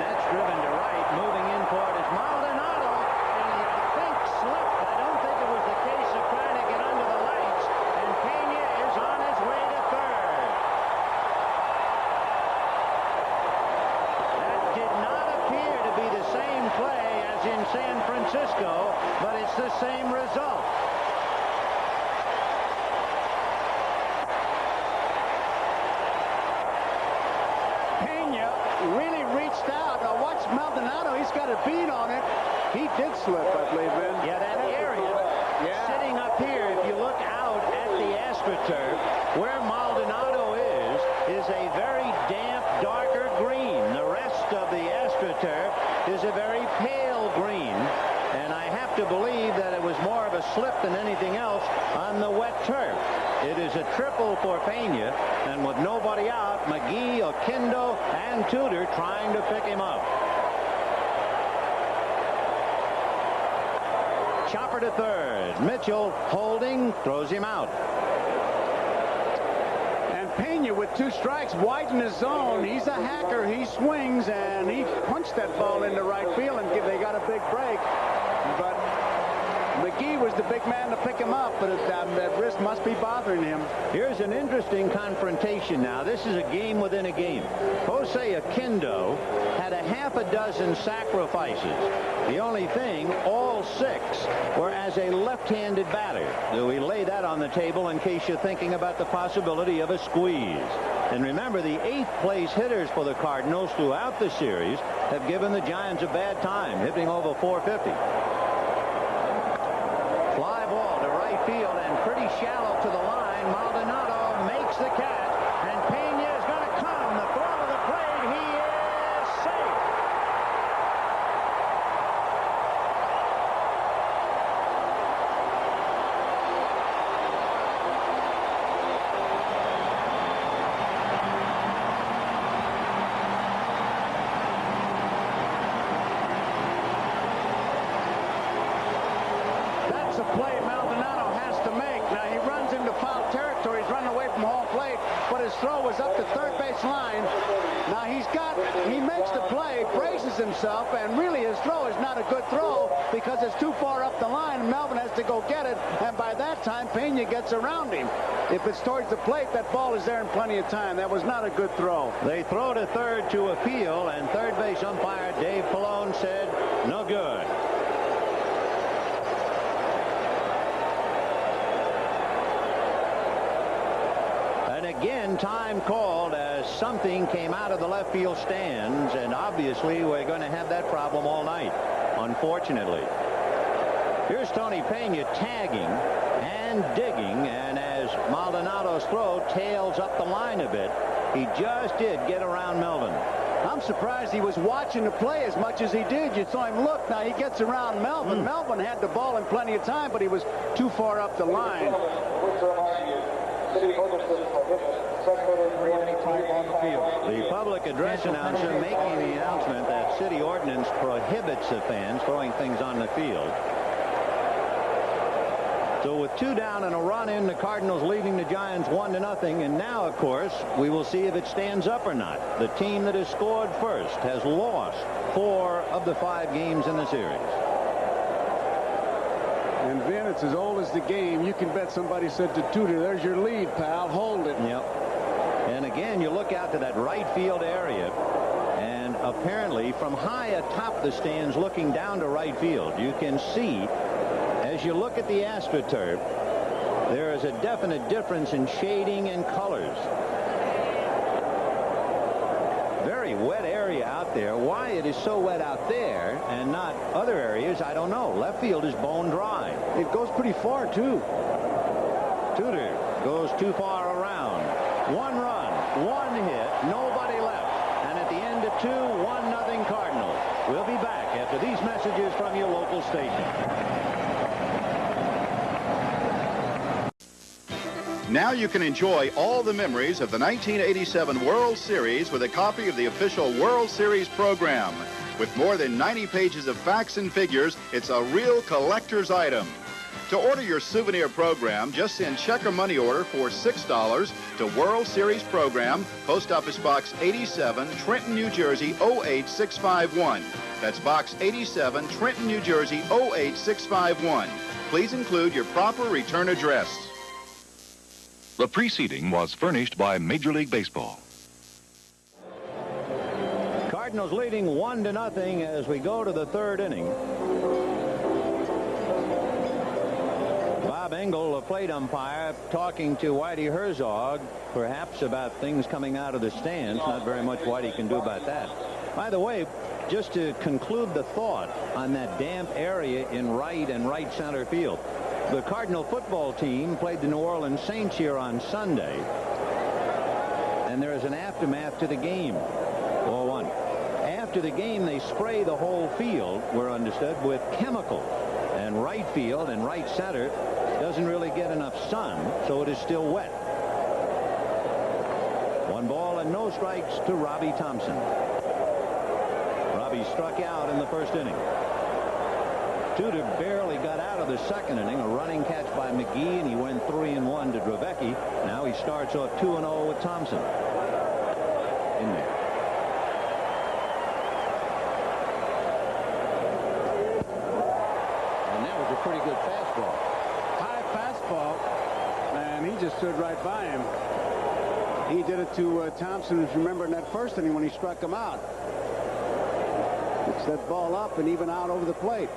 that's driven to right, moving in toward his Maldonado, and I think slipped. I don't think it was the case of trying to get under the lights, and Pena is on his way to third. That did not appear to be the same play as in San Francisco, but it's the same result. Really reached out. Now watch Maldonado. He's got a beat on it. He did slip, I believe, Vin. Yeah, that area sitting up here, if you look out at the AstroTurf, where Maldonado is a very damp, darker green. The rest of the AstroTurf is a very pale green. And I have to believe that it was more of a slip than anything else on the wet turf. It is a triple for Pena, and with nobody out, McGee, Oquendo, and Tudor trying to pick him up. Chopper to third. Mitchell holding, throws him out. Pena with 2 strikes widen his zone. He's a hacker. He swings, and he punched that ball into right field, and they got a big break. But McGee was the big man to pick him up, but that wrist must be bothering him. Here's an interesting confrontation now. This is a game within a game. Jose Oquendo had a half a dozen sacrifices. The only thing, all 6 were as a left-handed batter. Do we lay that on the table in case you're thinking about the possibility of a squeeze? And remember, the 8th place hitters for the Cardinals throughout the series have given the Giants a bad time, hitting over 450. Fly ball to right field and pretty shallow to the line. Maldonado makes the catch, and Pena is going to come. The throw to the plate. He is safe. That's a play Maldonado has to make. Now, he runs into foul territory. He's running away from home plate, but his throw was up the third base line. Now, he makes the play, braces himself, and really his throw is not a good throw because it's too far up the line. Melvin has to go get it, and by that time, Pena gets around him. If it's towards the plate, that ball is there in plenty of time. That was not a good throw. They throw to third to appeal, and third base umpire Dave Pallone said, no good. Again, time called as something came out of the left field stands, and obviously we're going to have that problem all night, unfortunately. Here's Tony Pena tagging and digging, and as Maldonado's throw tails up the line a bit, he just did get around Melvin. I'm surprised he was watching the play as much as he did. You saw him look. Now he gets around Melvin. Melvin had the ball in plenty of time, but he was too far up the line. The public address announcer making the announcement that city ordinance prohibits the fans throwing things on the field. So with 2 down and a run in, the Cardinals leading the Giants 1-0. And now, of course, we will see if it stands up or not. The team that has scored first has lost 4 of the 5 games in the series. And Vin, it's as old as the game. You can bet somebody said to Tudor, there's your lead, pal. Hold it. Yep. And again, you look out to that right field area, and apparently from high atop the stands looking down to right field, you can see, as you look at the AstroTurf, there is a definite difference in shading and colors. Very wet area out there. Why it is so wet out there and not other areas, I don't know. Left field is bone dry. It goes pretty far, too. Tudor goes too far around. 1 run, 1 hit, nobody left. And at the end of 2, 1-0 Cardinals. We'll be back after these messages from your local station. Now you can enjoy all the memories of the 1987 World Series with a copy of the official World Series program. With more than 90 pages of facts and figures, it's a real collector's item. To order your souvenir program, just send check or money order for $6 to World Series Program, Post Office Box 87, Trenton, New Jersey 08651. That's Box 87, Trenton, New Jersey 08651. Please include your proper return address. The preceding was furnished by Major League Baseball. Cardinals leading 1-0 as we go to the 3rd inning. Bob Engel, the plate umpire, talking to Whitey Herzog, perhaps about things coming out of the stands. Not very much Whitey can do about that. By the way, just to conclude the thought on that damp area in right and right center field. The Cardinal football team played the New Orleans Saints here on Sunday, and there is an aftermath to the game. 4-1. After the game, they spray the whole field, we're understood, with chemicals. And And right field and right center doesn't really get enough sun, so it is still wet. 1 ball and no strikes to Robbie Thompson. Robbie struck out in the first inning. Tudor barely got out of the second inning. A running catch by McGee, and he went 3-1 to Dravecky. Now he starts off 2-0 with Thompson in there. And that was a pretty good fastball. High fastball, and he just stood right by him. He did it to Thompson, if you remember, in that first inning when he struck him out. It's that ball up and even out over the plate.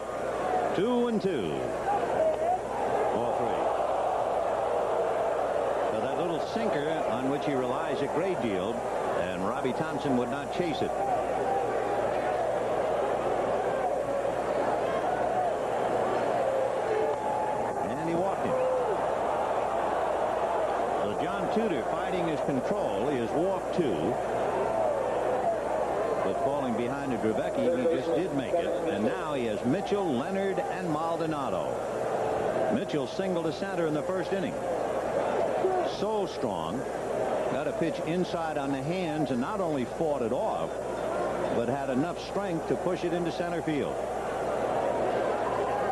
2-2. Ball 3. So that little sinker on which he relies a great deal, and Robbie Thompson would not chase it. And he walked him. So John Tudor fighting his control. He has walked 2. But falling behind to Dravecky, he just did make it. And now he has Mitchell, Leonard, and Maldonado. Mitchell singled to center in the first inning. So strong. Got a pitch inside on the hands and not only fought it off, but had enough strength to push it into center field.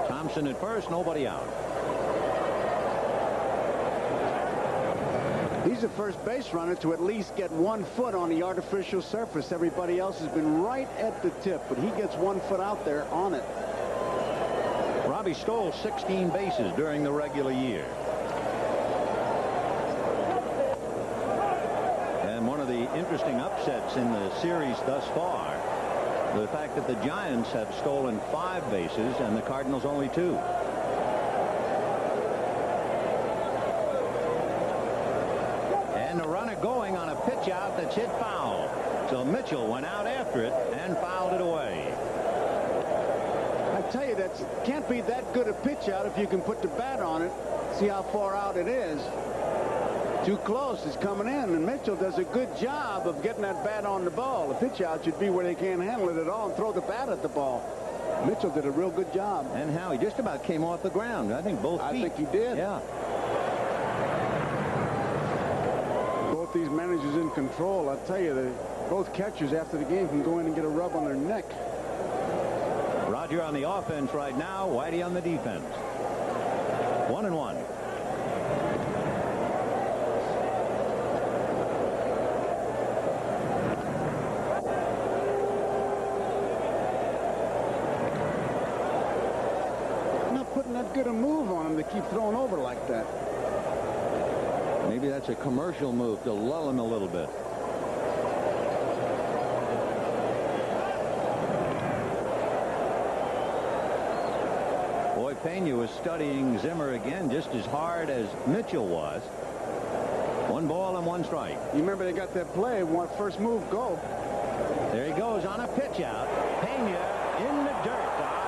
Thompson at first, nobody out. He's the first base runner to at least get 1 foot on the artificial surface. Everybody else has been right at the tip, but he gets 1 foot out there on it. Robbie stole 16 bases during the regular year. And one of the interesting upsets in the series thus far, the fact that the Giants have stolen 5 bases and the Cardinals only 2. And the runner going on a pitch out that's hit foul. So Mitchell went out after it and fouled it away. I tell you, that can't be that good a pitch out if you can put the bat on it. See how far out it is. Too close. It's coming in, and Mitchell does a good job of getting that bat on the ball. The pitch out should be where they can't handle it at all and throw the bat at the ball. Mitchell did a real good job. And how he just about came off the ground. I think both feet. I think he did. Yeah. Both these managers in control. I tell you, both catchers after the game can go in and get a rub on their neck. Roger on the offense right now. Whitey on the defense. 1-1. Not putting that good a move on him to keep throwing over like that. Maybe that's a commercial move to lull him a little bit. Boy, Pena was studying Zimmer again just as hard as Mitchell was. 1 ball and 1 strike. You remember they got that play, first move, go. There he goes on a pitch out. Pena in the dirt.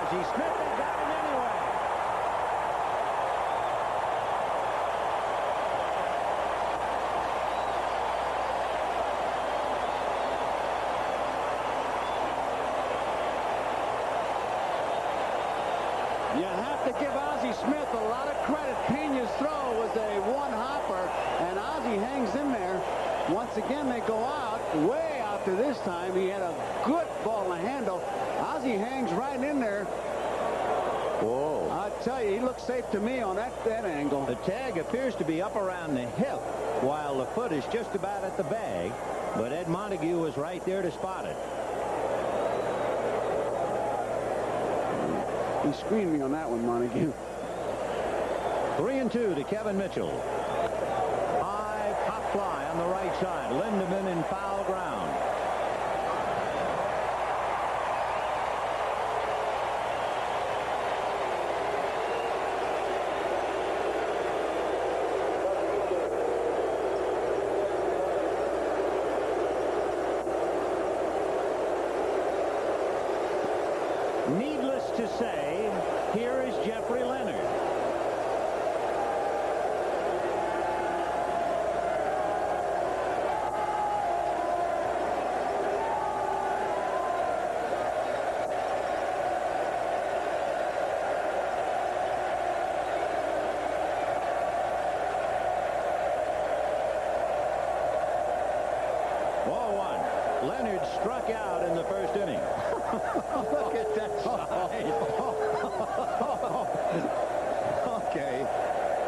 Ozzie Smith has got him anyway. You have to give Ozzie Smith a lot of credit. Pena's throw was a one-hopper, and Ozzie hangs in there. Once again, they go out, way out to this time. He had a good ball to handle. Ozzie hangs right in there. Whoa. I tell you, he looks safe to me on that angle. The tag appears to be up around the hip, while the foot is just about at the bag. But Ed Montague was right there to spot it. He screened me on that one, Montague. 3-2 to Kevin Mitchell. High pop fly on the right side. Lindemann in foul ground. Needless to say, here is Jeffrey Leonard. Ball one. Leonard struck out in the first inning. Look at that side. Okay,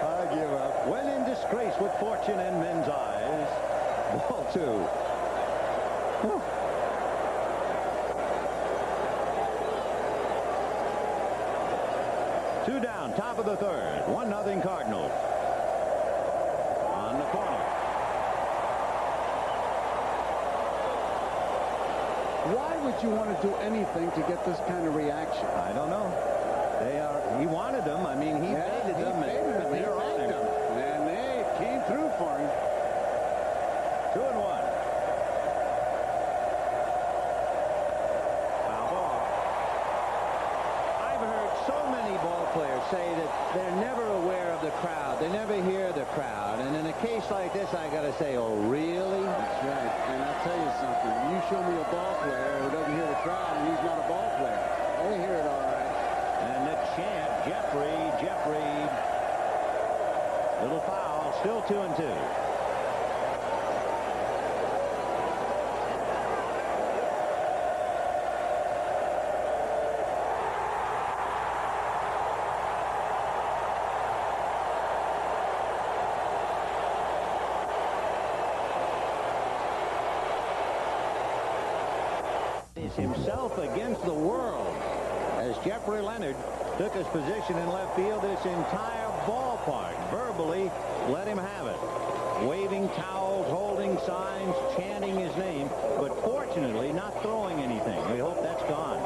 I give up. When in disgrace with fortune in men's eyes. Ball two. Whew. Two down, top of the third. 1-0 Cardinals. On the corner. Why would you want to do anything to get this kind of reaction? I don't know. He wanted them. I mean, he paid them. And they're on him. And they came through for him. 2-1. Foul ball. I've heard so many ball players say that they're never aware of the crowd. They never hear the crowd. And in a case like this, I got to say, oh, really? That's right. And I'll tell you something. You show me a ball player who doesn't hear the crowd, and he's not a ball player. They hear it all right. And the champ, Jeff Reed. Little foul. Still 2-2. Himself against the world as Jeffrey Leonard took his position in left field. This entire ballpark verbally let him have it, waving towels, holding signs, chanting his name, but fortunately not throwing anything. We hope that's gone.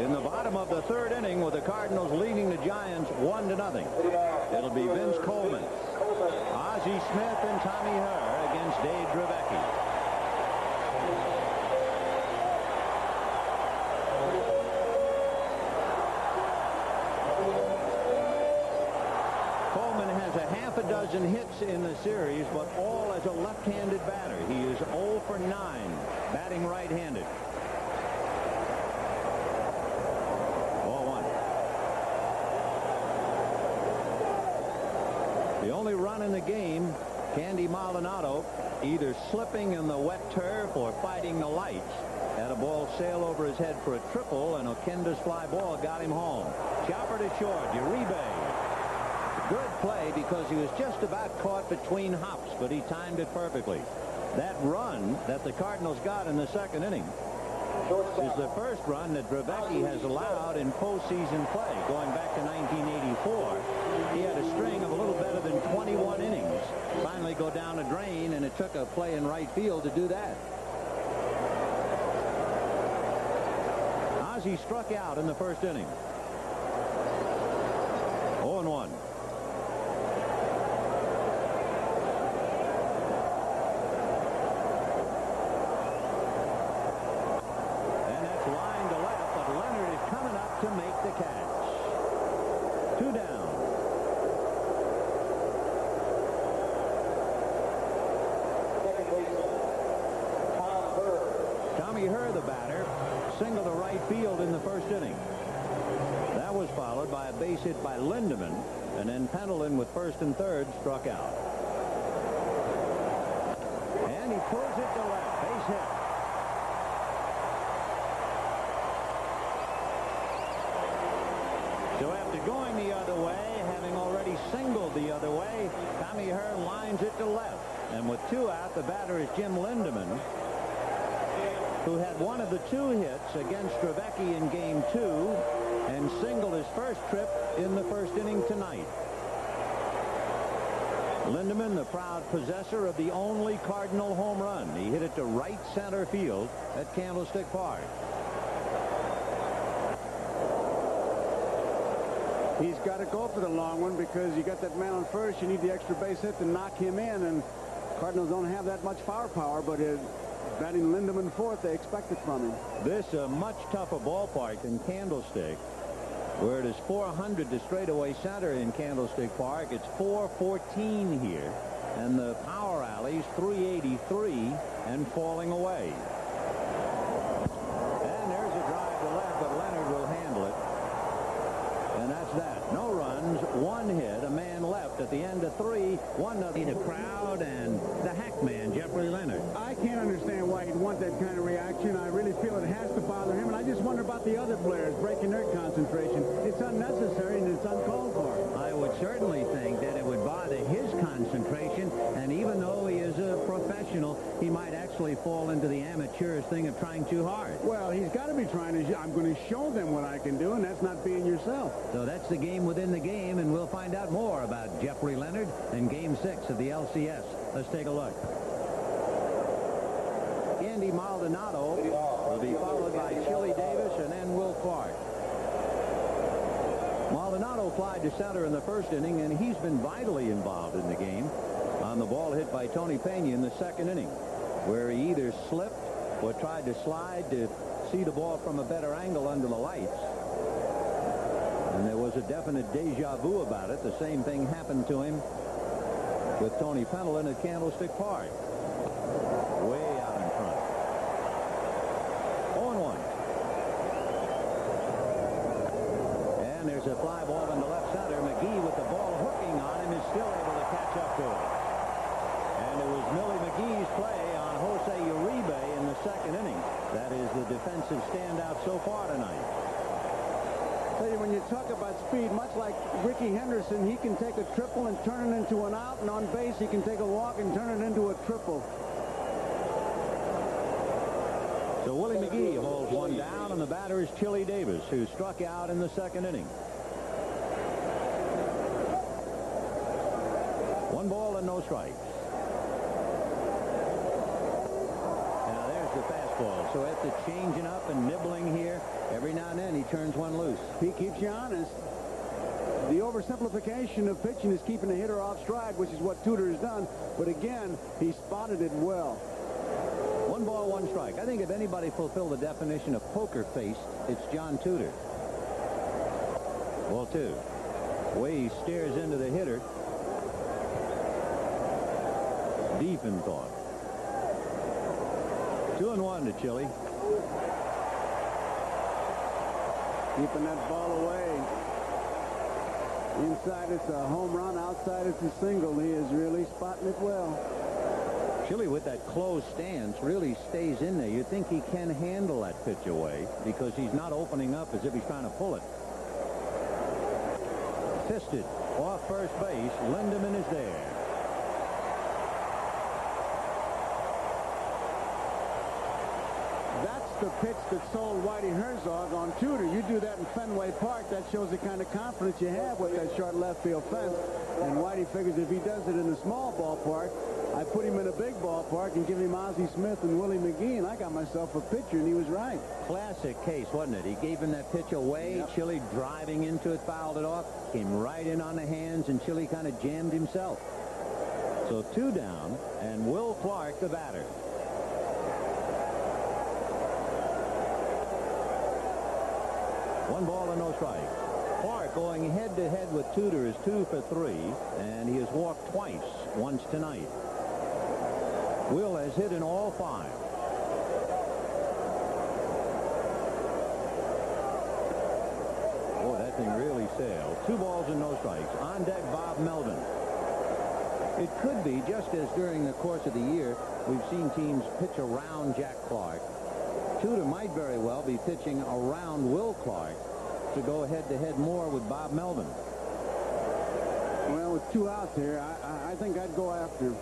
In the bottom of the third inning, with the Cardinals leading the Giants 1-0. It'll be Vince Coleman, Ozzie Smith, and Tommy Herr against Dave Dravecky. Coleman has a half a dozen hits in the series, but all as a left-handed batter. He is 0 for 9, batting right-handed. The only run in the game, Candy Maldonado, either slipping in the wet turf or fighting the lights, had a ball sail over his head for a triple, and Oquenda's fly ball got him home. Chopper to short, Uribe. Good play because he was just about caught between hops, but he timed it perfectly. That run that the Cardinals got in the second inning is the first run that Dravecky has allowed in postseason play. Going back to 1984, he had a string of a little better than 21 innings. Finally go down a drain, and it took a play in right field to do that. Ozzie struck out in the first inning. 0-1. To make the catch. 2 down. Tommy Herr, the batter, singled to right field in the first inning. That was followed by a base hit by Lindeman, and then Pendleton with first and third struck out. And he pulls it to left. Base hit. So after going the other way, having already singled the other way, Tommy Herr lines it to left. And with 2 out, the batter is Jim Lindeman, who had one of the 2 hits against Dravecky in Game 2 and singled his first trip in the first inning tonight. Lindeman, the proud possessor of the only Cardinal home run. He hit it to right center field at Candlestick Park. He's got to go for the long one because you got that man on first. You need the extra base hit to knock him in, and Cardinals don't have that much firepower, but batting Lindeman fourth, they expect it from him. This a much tougher ballpark than Candlestick, where it is 400 to straightaway center in Candlestick Park. It's 414 here, and the power alley's 383 and falling away. And there's a drive to left, but Leonard will handle it. And that's that. No runs, 1 hit, a man left at the end of 1-0. The crowd and the hack man, Jeffrey Leonard. I can't understand why he'd want that kind of reaction. I really feel it has to bother him, and I just wonder about the other players breaking their concentration. It's unnecessary and it's uncalled for. I would certainly think that it would bother his concentration, and even though he is a professional, he might actually fall into the amateurish thing of trying too hard. Well, he's got to be trying to. I'm going to show them what I can do, and that's not being yourself. So that's the game within the game, and we'll find out more about Jeffrey Leonard in Game 6 of the LCS. Let's take a look. Andy Maldonado will be followed by Chili Davis and then Will Clark. Maldonado flied to center in the first inning, and he's been vitally involved in the game on the ball hit by Tony Pena in the second inning, where he either slipped or tried to slide to see the ball from a better angle under the lights. And there was a definite deja vu about it. The same thing happened to him with Tony Pendleton at Candlestick Park. Way out in front. 0-1. And there's a fly ball into left center. McGee with the ball hooking on him is still able to catch up to it. And it was Millie McGee's play on Jose Uribe in the second inning. That is the defensive standout so far tonight. Tell you, when you talk about speed, much like Ricky Henderson, he can take a triple and turn it into an out, and on base he can take a walk and turn it into a triple. So Willie McGee holds one down, and the batter is Chili Davis, who struck out in the second inning. 1 ball and no strikes. Now there's the fastball. So after changing up and nibbling here, every now and then he turns one loose. He keeps you honest. The oversimplification of pitching is keeping the hitter off stride, which is what Tudor has done. But again, he spotted it well. 1 ball, 1 strike. I think if anybody fulfilled the definition of poker face, it's John Tudor. Ball 2. The way he stares into the hitter. Deep in thought. 2-1 to Chili. Keeping that ball away. Inside it's a home run. Outside it's a single. He is really spotting it well. Chili with that closed stance really stays in there. You think he can handle that pitch away because he's not opening up as if he's trying to pull it. Fisted off first base. Lindemann is there. That's the pitch that sold Whitey Herzog on Tudor. You do that in Fenway Park, that shows the kind of confidence you have with that short left field fence. And Whitey figures if he does it in a small ballpark, I put him in a big ballpark and give him Ozzie Smith and Willie McGee, and I got myself a pitcher, and he was right. Classic case, wasn't it? He gave him that pitch away. Yep. Chili driving into it, fouled it off, came right in on the hands, and Chili kind of jammed himself. So 2 down, and Will Clark the batter. One ball and no strike. Clark going head-to-head with Tudor is 2 for 3, and he has walked twice, once tonight. Will has hit in all 5. Boy, that thing really sailed. 2 balls and no strikes. On deck, Bob Melvin. It could be, just as during the course of the year, we've seen teams pitch around Jack Clark. Tudor might very well be pitching around Will Clark to go head-to-head more with Bob Melvin. Well, with 2 outs here, I think I'd go after.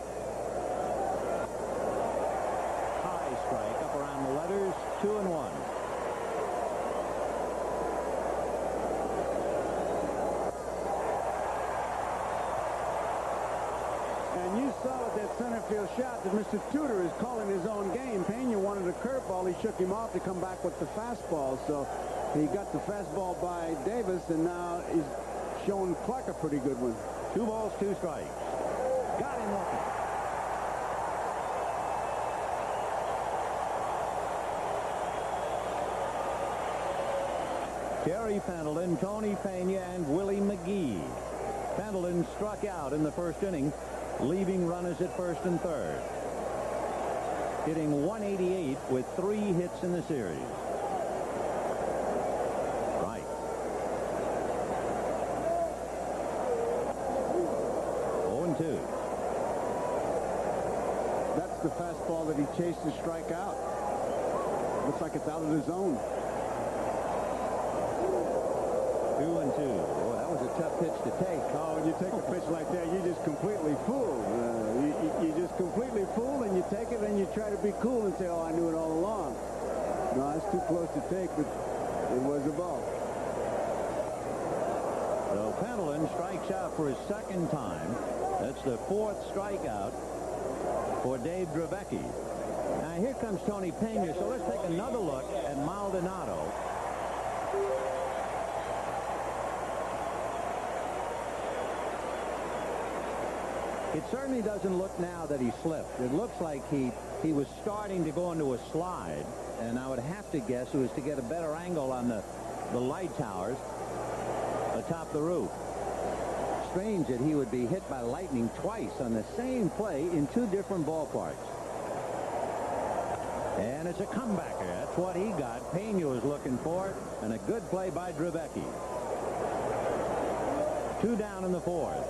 High strike up around the letters. 2-1. And you saw with that center field shot that Mr. Tudor is calling his own game. Pena wanted a curveball. He shook him off to come back with the fastball. So he got the fastball by Davis, and now he's showing Clark a pretty good one. 2 balls, 2 strikes. Got him looking. Terry Pendleton, Tony Pena, and Willie McGee. Pendleton struck out in the first inning, leaving runners at first and third. Hitting 188 with 3 hits in the series. Right. 0-2. That's the fastball that he chased to strike out. Looks like it's out of the zone. 2-2. Oh, that was a tough pitch to take. Oh, when you take a pitch like that, you're just completely fooled. You just completely fooled, and you take it, and you try to be cool and say, oh, I knew it all along. No, it's too close to take, but it was a ball. So Pendleton strikes out for his second time. That's the 4th strikeout for Dave Dravecky. Now here comes Tony Pena. So let's take another look at Maldonado. It certainly doesn't look now that he slipped. It looks like he was starting to go into a slide, and I would have to guess it was to get a better angle on the light towers atop the roof. Strange that he would be hit by lightning twice on the same play in 2 different ballparks. And it's a comebacker. That's what he got. Pena was looking for it, and a good play by Dravecky. 2 down in the 4th.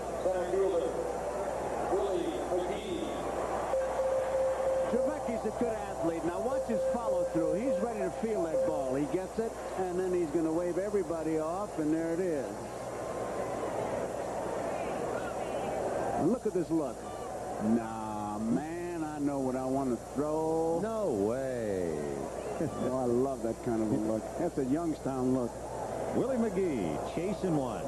Dravecky's a good athlete. Now watch his follow through. He's ready to field that ball. He gets it, and then he's going to wave everybody off, and there it is. And look at this look. Nah, man, I know what I want to throw. No way. Oh, I love that kind of a look. That's a Youngstown look. Willie McGee chasing one.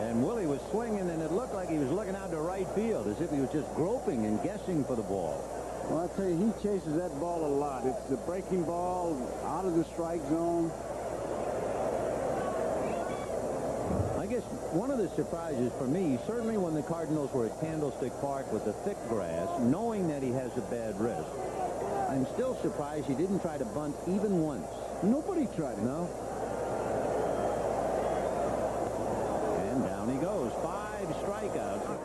And Willie was swinging, and it looked like he was looking out to right field as if he was just groping and guessing for the ball. Well, I'll tell you, he chases that ball a lot. It's a breaking ball out of the strike zone. I guess one of the surprises for me, certainly when the Cardinals were at Candlestick Park with the thick grass, knowing that he has a bad wrist, I'm still surprised he didn't try to bunt even once. Nobody tried it. No. And down he goes. 5 strikeouts.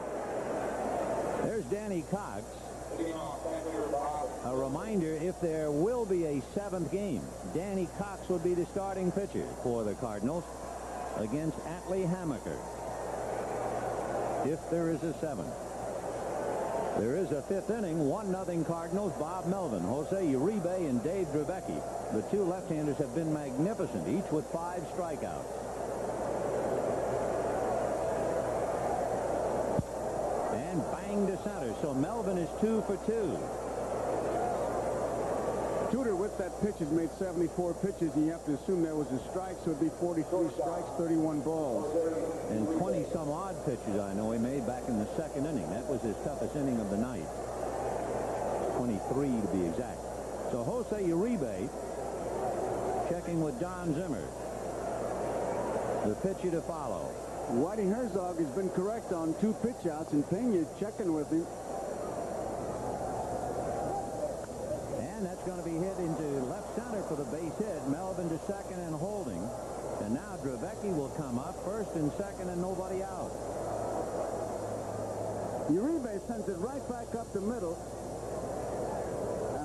There's Danny Cox. A reminder, if there will be a 7th game, Danny Cox will be the starting pitcher for the Cardinals against Atlee Hammaker. If there is a 7th. There is a 5th inning, 1-0 Cardinals. Bob Melvin, Jose Uribe, and Dave Dravecky. The 2 left-handers have been magnificent, each with 5 strikeouts. And bang to center. So Melvin is 2 for 2. Tudor with that pitch has made 74 pitches, and you have to assume there was a strike, so it'd be 43 strikes, 31 balls. And 20-some odd pitches I know he made back in the 2nd inning. That was his toughest inning of the night. 23 to be exact. So Jose Uribe checking with John Zimmer. The pitcher to follow. Whitey Herzog has been correct on 2 pitch outs, and Pena's checking with him. And that's going to be hit into left center for the base hit. Melvin to 2nd and holding. And now Dravecky will come up 1st and 2nd and nobody out. Uribe sends it right back up the middle.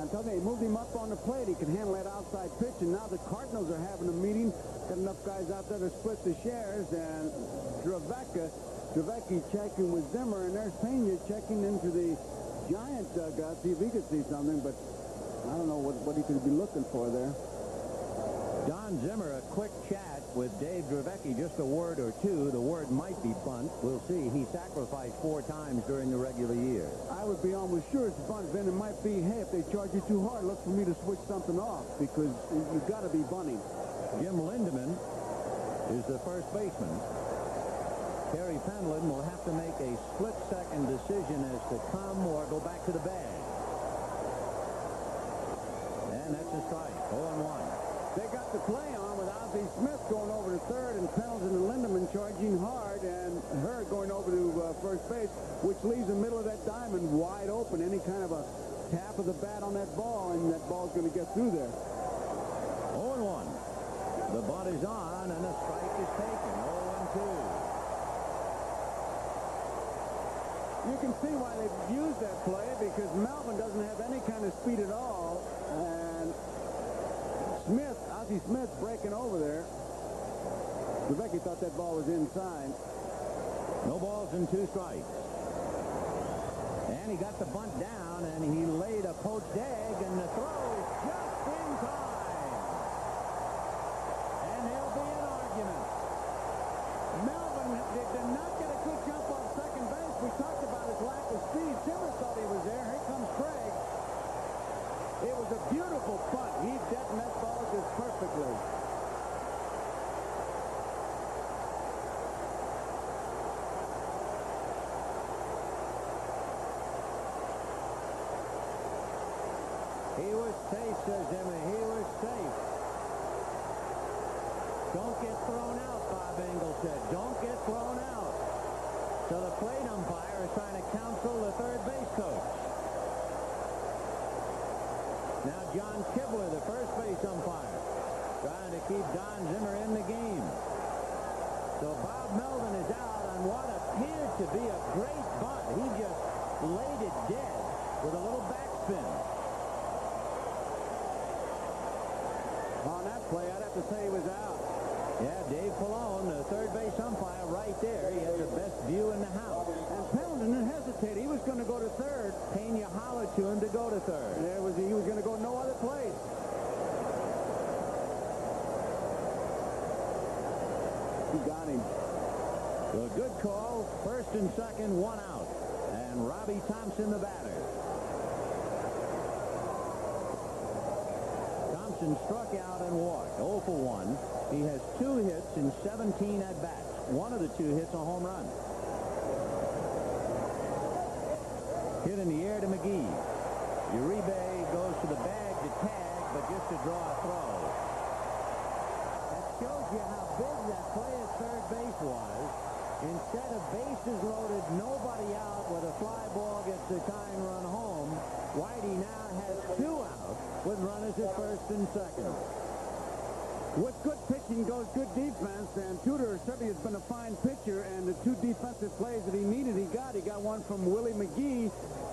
Until they moved him up on the plate, he can handle that outside pitch. And now the Cardinals are having a meeting. Got enough guys out there to split the shares. And Dravecky checking with Zimmer. And there's Pena checking into the Giant dugout. See if he could see something. But I don't know what he could be looking for there. John Zimmer, a quick chat with Dave Dravecky, just a word or two. The word might be bunt. We'll see. He sacrificed 4 times during the regular year. I would be almost sure it's bunt. Then it might be, hey, if they charge you too hard, look for me to switch something off, because you've got to be bunting. Jim Lindemann is the first baseman. Terry Pendleton will have to make a split-second decision as to come or go back to the bag. And that's a strike. 0-1. They got the play on with Ozzie Smith going over to 3rd, and Pendleton and Lindemann charging hard, and Hurd going over to first base, which leaves the middle of that diamond wide open. Any kind of a tap of the bat on that ball, and that ball's going to get through there. 0-1. The bunt is on, and a strike is taken. 0-2. You can see why they've used that play, because Melvin doesn't have any kind of speed at all, and Ozzie Smith breaking over there. Dravecky thought that ball was inside. No balls and 2 strikes. And he got the bunt down, and he laid a poached egg, and the throw is just in time. And there'll be an argument. Melvin did not get a good jump off second base. We talked about his lack of speed. Zimmer thought he was there. Here comes Craig. It was a beautiful bunt. He dead met ball just perfectly. He was safe, says Zimmer. He was safe. Don't get thrown out, Bob Engel said. Don't get thrown out. So the plate umpire is trying to counsel the third base coach. Now John Kibler, the first base umpire, trying to keep Don Zimmer in the game. So Bob Melvin is out on what appeared to be a great bunt. He just laid it dead with a little backspin. On that play, I'd have to say he was out. Yeah, Dave Pallone, the third base umpire, right there. He had the best view in the house. And Pendleton hesitated. He was going to go to third. Pena hollered to him to go to third. He was going to go no other place. He got him. So a good call. First and second, one out. And Robbie Thompson, the batter. Thompson struck out and walked. 0 for 1. He has 2 hits in 17 at-bats. One of the 2 hits a home run. Hit in the air to McGee. Uribe goes to the bag to tag, but just to draw a throw. That shows you how big that play at third base was. Instead of bases loaded, nobody out with a fly ball gets the tying run home. Whitey now has 2 out with runners at first and second. With good pitching goes good defense, and Tudor certainly has been a fine pitcher, and the 2 defensive plays that he needed, he got. He got one from Willie McGee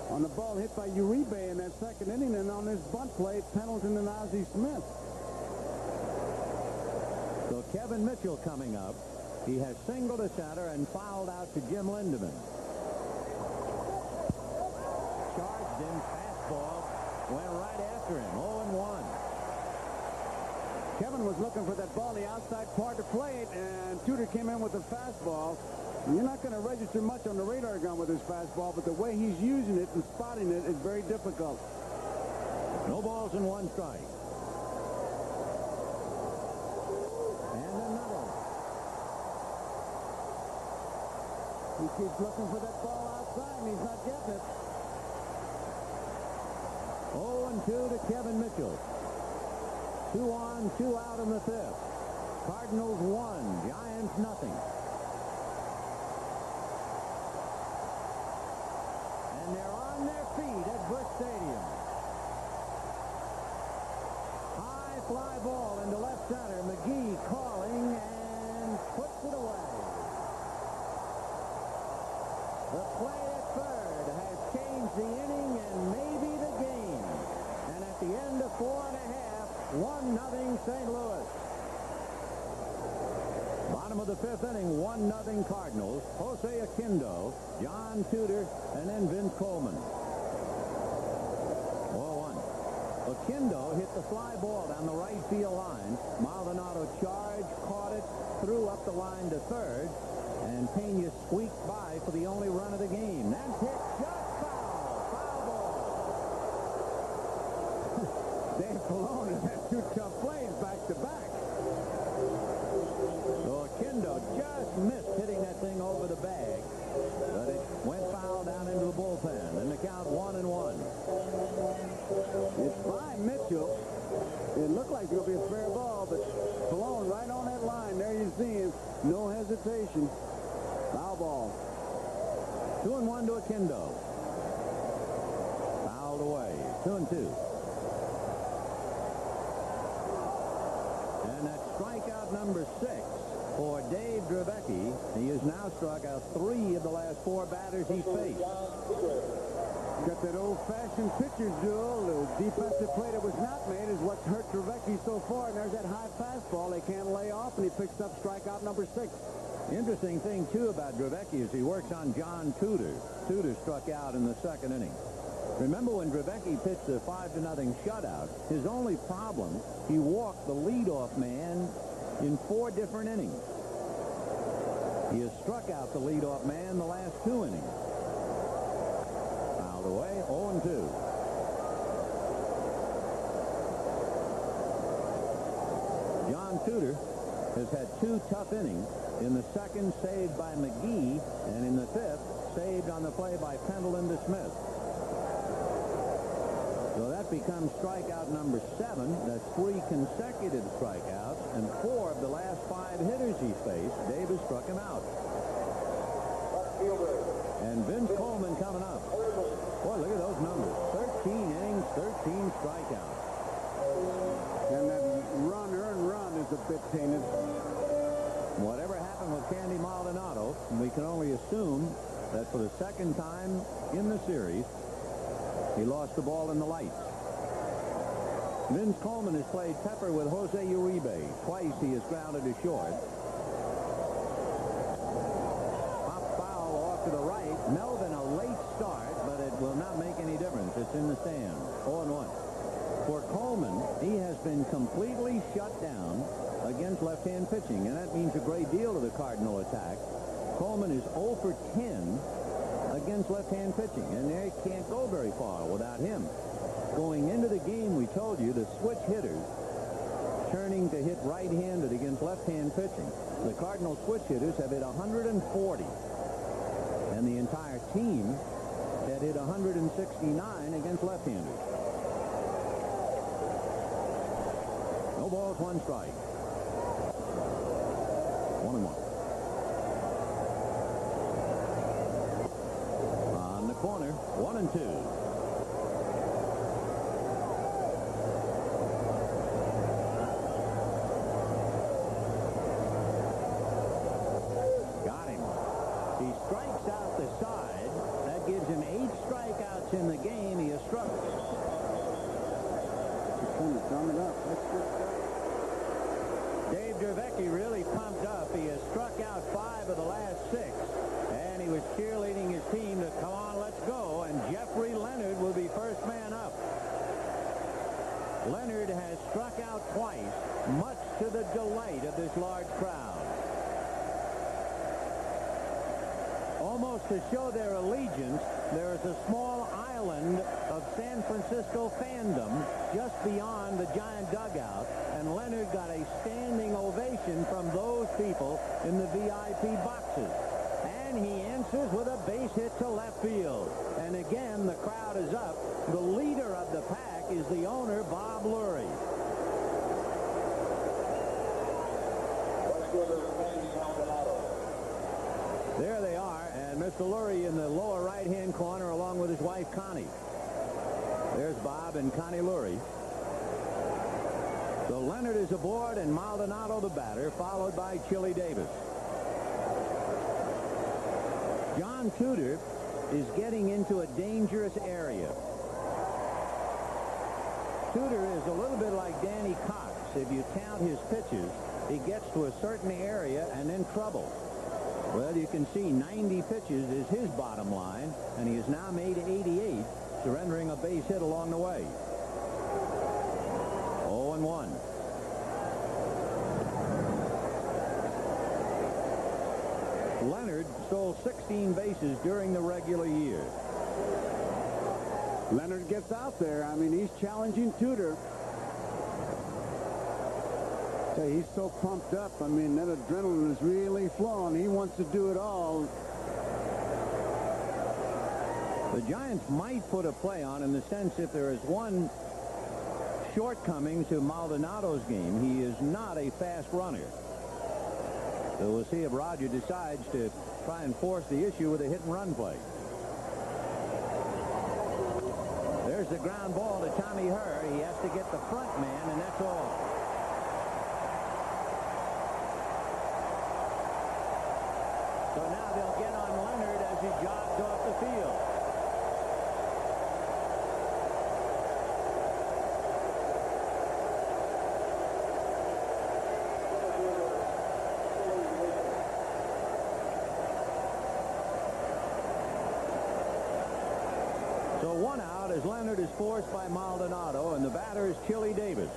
on the ball hit by Uribe in that second inning, and on this bunt play, Pendleton and Ozzie Smith. So Kevin Mitchell coming up. He has singled to center and fouled out to Jim Lindemann. Charged him, fastball, went right after him, 0-1. Kevin was looking for that ball on the outside part to play it, and Tudor came in with a fastball. You're not going to register much on the radar gun with his fastball, but the way he's using it and spotting it is very difficult. No balls and 1 strike. And another. He keeps looking for that ball outside, and he's not getting it. 0-2 to Kevin Mitchell. 2 on, 2 out in the 5th. Cardinals 1, Giants nothing. And they're on their feet at Busch Stadium. High fly ball into left center. McGee calling and puts it away. The play at third has changed the inning and maybe the game. And at the end of 4 1/2, 1-0 St. Louis. Bottom of the 5th inning, 1-0 Cardinals. Jose Aquindo, John Tudor, and then Vince Coleman. 0-1. Aquindo hit the fly ball down the right field line. Maldonado charged, caught it, threw up the line to third, and Pena squeaked by for the only run of the game. That's hit just foul. Foul ball. Dave Pallone has had 2 tough plays back-to-back. So Aquindo just missed hitting that thing over the bag, but it went foul down into the bullpen, and the count 1-1. It's by Mitchell. It looked like it would be a fair ball, but Pallone right on that line. There you see him. No hesitation. Foul ball. 2-1 to Aquindo. Fouled away. 2-2. And that's strikeout number 6 for Dave Dravecky. He has now struck out 3 of the last 4 batters he's faced. Got that old-fashioned pitcher's duel. The defensive play that was not made is what's hurt Dravecky so far. And there's that high fastball they can't lay off, and he picks up strikeout number 6. The interesting thing, too, about Dravecky is he works on John Tudor. Tudor struck out in the second inning. Remember when Dravecky pitched the 5-0 shutout, his only problem, he walked the leadoff man in 4 different innings. He has struck out the leadoff man the last 2 innings. Fouled away, 0-2. John Tudor has had 2 tough innings. In the second, saved by McGee, and in the 5th, saved on the play by Pendleton to Smith. So that becomes strikeout number 7. That's 3 consecutive strikeouts, and 4 of the last 5 hitters he's faced, Davis struck him out. And Vince Coleman coming up. Boy, look at those numbers. 13 innings, 13 strikeouts. And that earned run is a bit tainted. Whatever happened with Candy Maldonado, we can only assume that for the second time in the series, he lost the ball in the lights. Vince Coleman has played pepper with Jose Uribe. Twice he has grounded to short. Pop foul off to the right. Melvin, a late start, but it will not make any difference. It's in the stand. 0-1. For Coleman, he has been completely shut down against left-hand pitching, and that means a great deal to the Cardinal attack. Coleman is 0 for 10 against left-hand pitching, and they can't go very far without him. Going into the game, we told you, the switch hitters turning to hit right-handed against left-hand pitching. The Cardinal switch hitters have hit 140, and the entire team had hit 169 against left-handers. No balls, 1 strike. 1-1. On the corner, 1-2. Got him. He strikes out the side. That gives him 8 strikeouts in the game. He has struck. He's trying to sum it up. That's good stuff. Dave Dravecky really pumped up. He has struck out 5 of the last 6, and he was cheerleading his team to come on, let's go, and Jeffrey Leonard will be first man up. Leonard has struck out twice, much to the delight of this large crowd. Almost to show their allegiance, there is a small island of San Francisco fandom just beyond the giant dugout, and Leonard got a standing ovation from those people in the VIP boxes. And he answers with a base hit to left field. And again, the crowd is up. The leader of the pack is the owner, Bob Lurie. There they are, and Mr. Lurie in the lower right-hand corner along with his wife, Connie. There's Bob and Connie Lurie. So Leonard is aboard, and Maldonado the batter, followed by Chili Davis. John Tudor is getting into a dangerous area. Tudor is a little bit like Danny Cox. If you count his pitches, he gets to a certain area and then trouble. Well, you can see 90 pitches is his bottom line, and he has now made 88, surrendering a base hit along the way. 0-1. Leonard stole 16 bases during the regular year. Leonard gets out there. I mean, he's challenging Tudor. He's so pumped up. I mean, that adrenaline is really flowing. He wants to do it all. The Giants might put a play on in the sense if there is one shortcoming to Maldonado's game, he is not a fast runner. So we'll see if Roger decides to try and force the issue with a hit-and-run play. There's the ground ball to Tommy Herr. He has to get the front man, and that's all. So now they'll get on Leonard as he jogs off the field. So 1 out as Leonard is forced by Maldonado, and the batter is Chili Davis.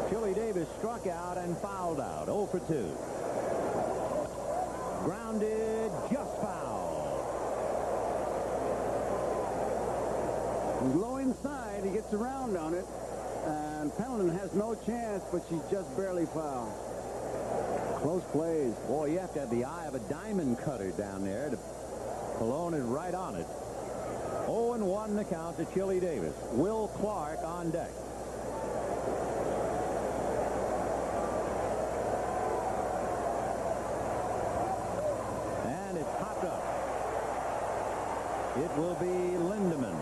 Chili Davis struck out and fouled out. 0 for 2. Grounded, just foul. He's low inside. He gets around on it. And Pendleton has no chance, but she's just barely fouled. Close plays. Boy, you have to have the eye of a diamond cutter down there to cologne it right on it. 0-1 the count to Chili Davis. Will Clark on deck. And it's popped up. It will be Lindemann.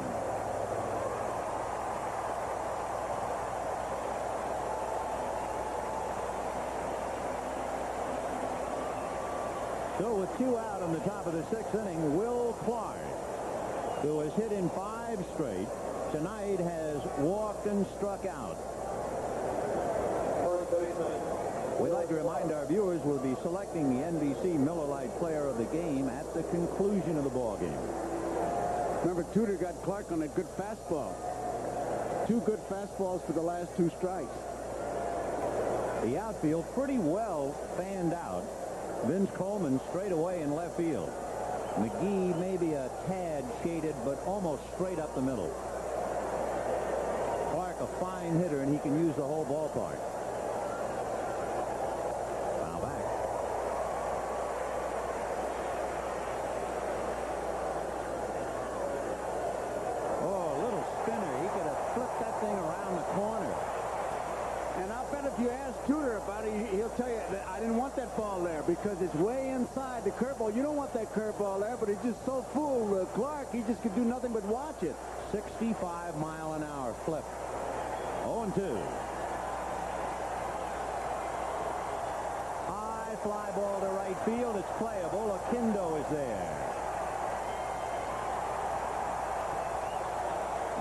So with 2 out on the top of the 6th inning, Will Clark, who has hit in 5 straight, tonight has walked and struck out. We'd like to remind our viewers we'll be selecting the NBC Miller Lite Player of the Game at the conclusion of the ball game. Remember, Tudor got Clark on a good fastball. 2 good fastballs for the last 2 strikes. The outfield pretty well fanned out. Vince Coleman straight away in left field. McGee maybe a tad shaded, but almost straight up the middle. Clark a fine hitter, and he can use the whole ballpark. Foul back. Oh, a little spinner. He could have flipped that thing around the corner. And I'll bet if you ask Tudor about it, he'll tell you that I didn't want that ball there because it's way inside the curveball. You don't want that curveball there, but it's just so full. Clark, he just could do nothing but watch it. 65-mile-an-hour flip. 0-2. High fly ball to right field. It's playable. Akindo is there.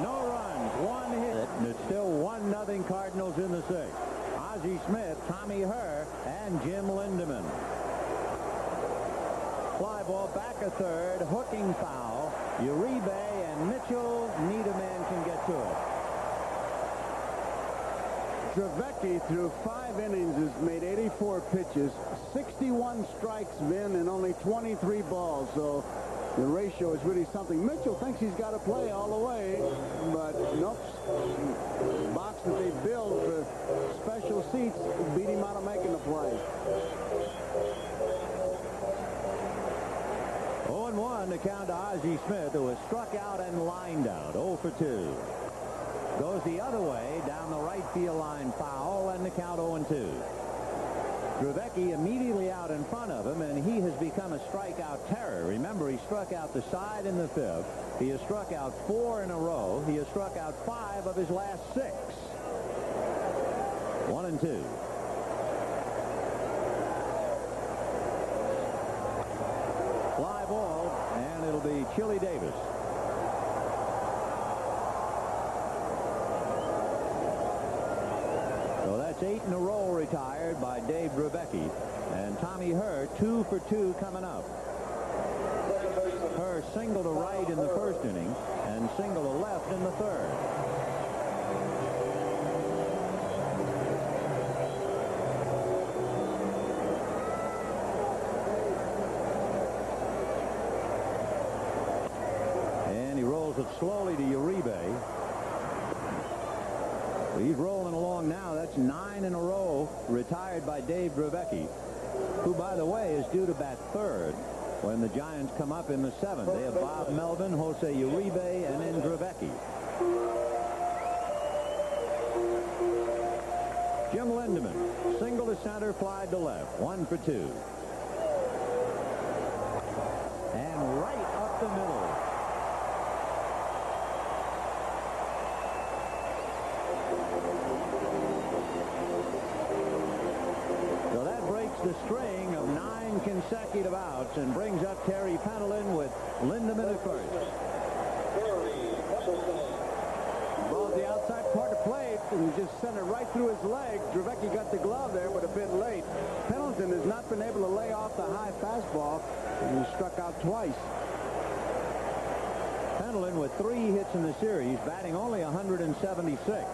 No runs, 1 hit, and it's still 1-0 Cardinals in the 6th. Ozzie Smith, Tommy Herr, and Jim Lindemann. Fly ball back a third, hooking foul. Uribe and Mitchell, neither man can get to it. Dravecky, through 5 innings, has made 84 pitches, 61 strikes, Vin, and only 23 balls. So the ratio is really something. Mitchell thinks he's got to play all the way, but nope. The box that they build for special seats beat him out of making the play. 0-1 to count to Ozzie Smith, who was struck out and lined out. 0 for 2. Goes the other way down the right field line, foul, and the count 0-2. Dravecky immediately out in front of him, and he has become a strikeout terror. Remember, he struck out the side in the 5th. He has struck out 4 in a row. He has struck out 5 of his last 6. 1-2. Fly ball, and it'll be Chili Davis. So that's 8 in a row retired by Dave Dravecky. And Tommy Herr, 2 for 2 coming up. Herr single to right in the 1st inning and single to left in the 3rd. And he rolls it slowly to Uribe. He's rolling along now. That's 9 in a row retired by Dave Dravecky, who, by the way, is due to bat 3rd when the Giants come up in the 7th. They have Bob Melvin, Jose Uribe, and then Dravecky. Jim Lindemann, single to center, fly to left. 1 for 2. And right up the middle. So that breaks the string of 9 consecutive outs and brings up Terry Pendleton with Lindemann at first. Ball's the outside part of plate and just sent it right through his leg. Dravecky got the glove there, but a bit late. Pendleton has not been able to lay off the high fastball, and he struck out twice. Pendleton with 3 hits in the series, batting only 176.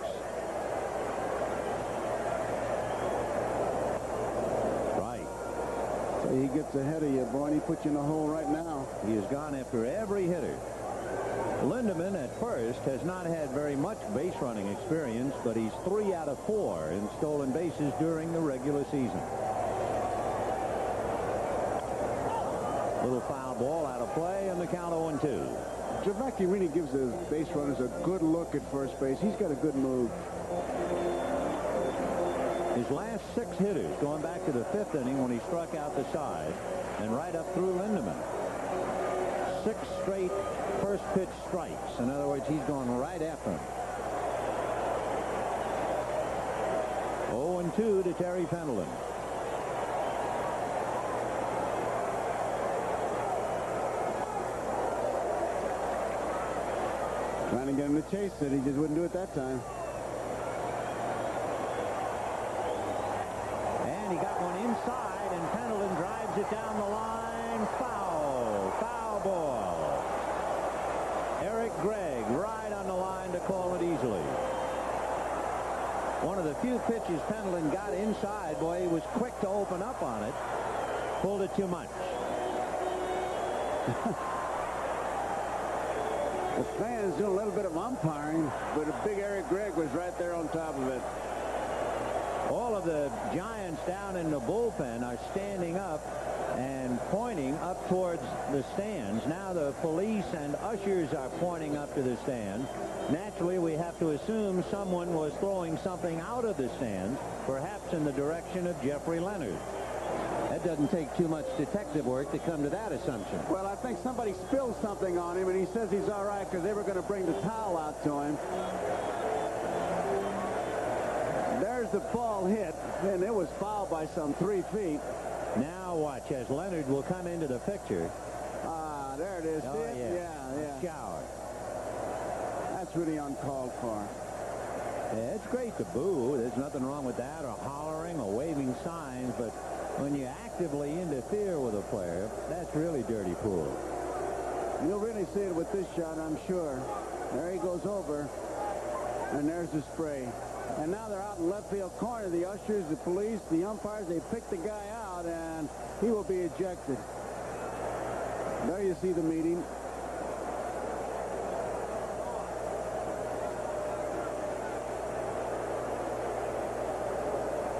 So he gets ahead of you, boy, and he puts you in a hole right now. He has gone after every hitter. Lindemann at first has not had very much base running experience, but he's 3 out of 4 in stolen bases during the regular season. Little foul ball out of play, and the count 0-2. Dravecky really gives the base runners a good look at first base. He's got a good move. His last 6 hitters going back to the 5th inning when he struck out the side and right up through Lindemann. 6 straight first pitch strikes. In other words, he's going right after him. 0-2 to Terry Pendleton. Trying to get him to chase it. He just wouldn't do it that time. And he got one inside, and Pendleton drives it down the line. Foul. Foul ball. Eric Gregg right on the line to call it easily. One of the few pitches Pendleton got inside. Boy, he was quick to open up on it. Pulled it too much. The fans do a little bit of umpiring, but a big Eric Gregg was right there on top of it. All of the Giants down in the bullpen are standing up and pointing up towards the stands. Now the police and ushers are pointing up to the stands. Naturally, we have to assume someone was throwing something out of the stands, perhaps in the direction of Jeffrey Leonard. That doesn't take too much detective work to come to that assumption. Well, I think somebody spilled something on him, and he says he's all right because they were going to bring the towel out to him. There's the ball hit, and it was fouled by some 3 feet. Now watch as Leonard will come into the picture. Ah, there it is. Oh, See it? Yeah. Shower. That's really uncalled for. Yeah, it's great to boo. There's nothing wrong with that, or hollering or waving signs, but when you actively interfere with a player, that's really dirty pool. You'll really see it with this shot, I'm sure. There he goes over, and there's the spray. And now they're out in left field corner. The ushers, the police, the umpires, they pick the guy out, and he will be ejected. There you see the meeting.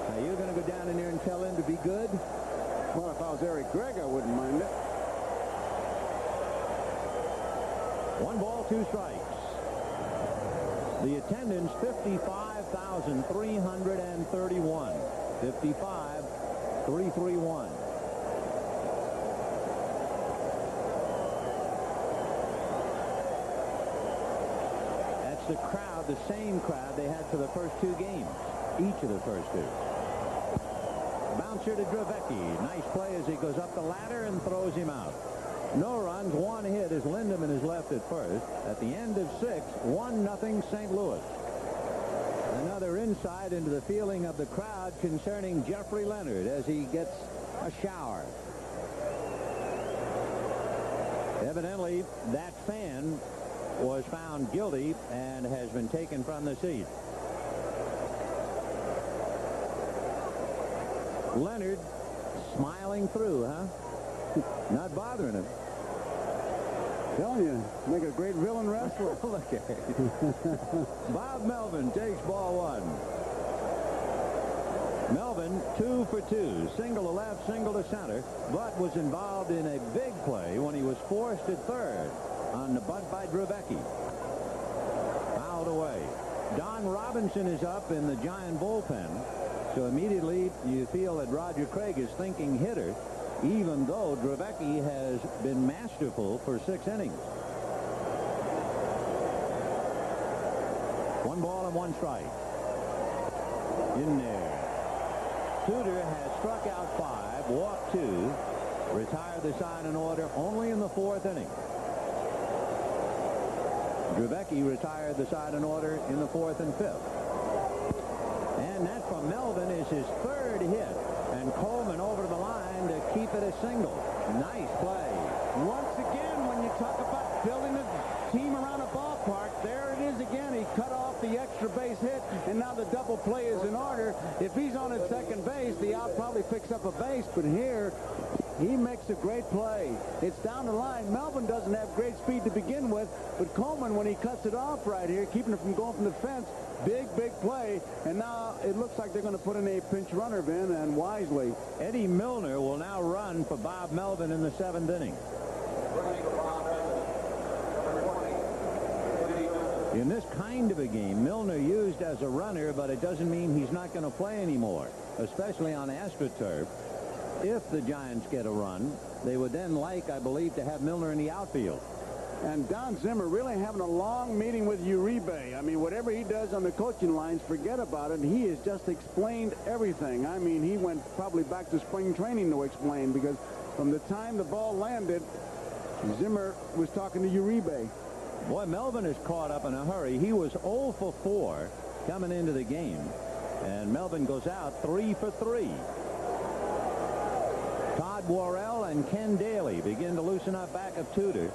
Are you going to go down in there and tell him to be good? Well, if I was Eric Gregg, I wouldn't mind it. 1 ball, 2 strikes. The attendance, 55,331. 55,331. That's the crowd, the same crowd they had for the first 2 games. Each of the first 2. Bouncer to Dravecky. Nice play as he goes up the ladder and throws him out. No runs, 1 hit as Lindemann is left at first. At the end of 6, 1-0 St. Louis. Another insight into the feeling of the crowd concerning Jeffrey Leonard as he gets a shower. Evidently, that fan was found guilty and has been taken from the seat. Leonard smiling through, huh? Not bothering him. Telling you, make a great villain wrestler. Look at him. Bob Melvin takes ball 1. Melvin 2 for 2. Single to left, single to center, but was involved in a big play when he was forced at third on the bunt by Dravecky. Fouled away. Don Robinson is up in the Giant bullpen. So immediately you feel that Roger Craig is thinking hitter, even though Dravecky has been masterful for 6 innings. 1 ball and 1 strike. In there. Tudor has struck out 5, walked 2, retired the side in order only in the 4th inning. Dravecky retired the side in order in the 4th and 5th. And that from Melvin is his 3rd hit. And Coleman over the line to keep it a single. Nice play. Once again, when you talk about building a team get the extra base hit, and now the double play is in order. If he's on at second base, the out probably picks up a base, but here he makes a great play. It's down the line. Melvin doesn't have great speed to begin with, but Coleman, when he cuts it off right here, keeping it from going from the fence, big play, and now it looks like they're going to put in a pinch runner, Vin, and wisely. Eddie Milner will now run for Bob Melvin in the 7th inning. In this kind of a game, Milner used as a runner, but it doesn't mean he's not going to play anymore, especially on AstroTurf. If the Giants get a run, they would then like, I believe, to have Milner in the outfield. And Don Zimmer really having a long meeting with Uribe. I mean, whatever he does on the coaching lines, forget about it. He has just explained everything. I mean, he went probably back to spring training to explain, because from the time the ball landed, Zimmer was talking to Uribe. Boy, Melvin is caught up in a hurry. He was 0 for 4 coming into the game, and Melvin goes out 3 for 3. Todd Worrell and Ken Daly begin to loosen up back of Tudor,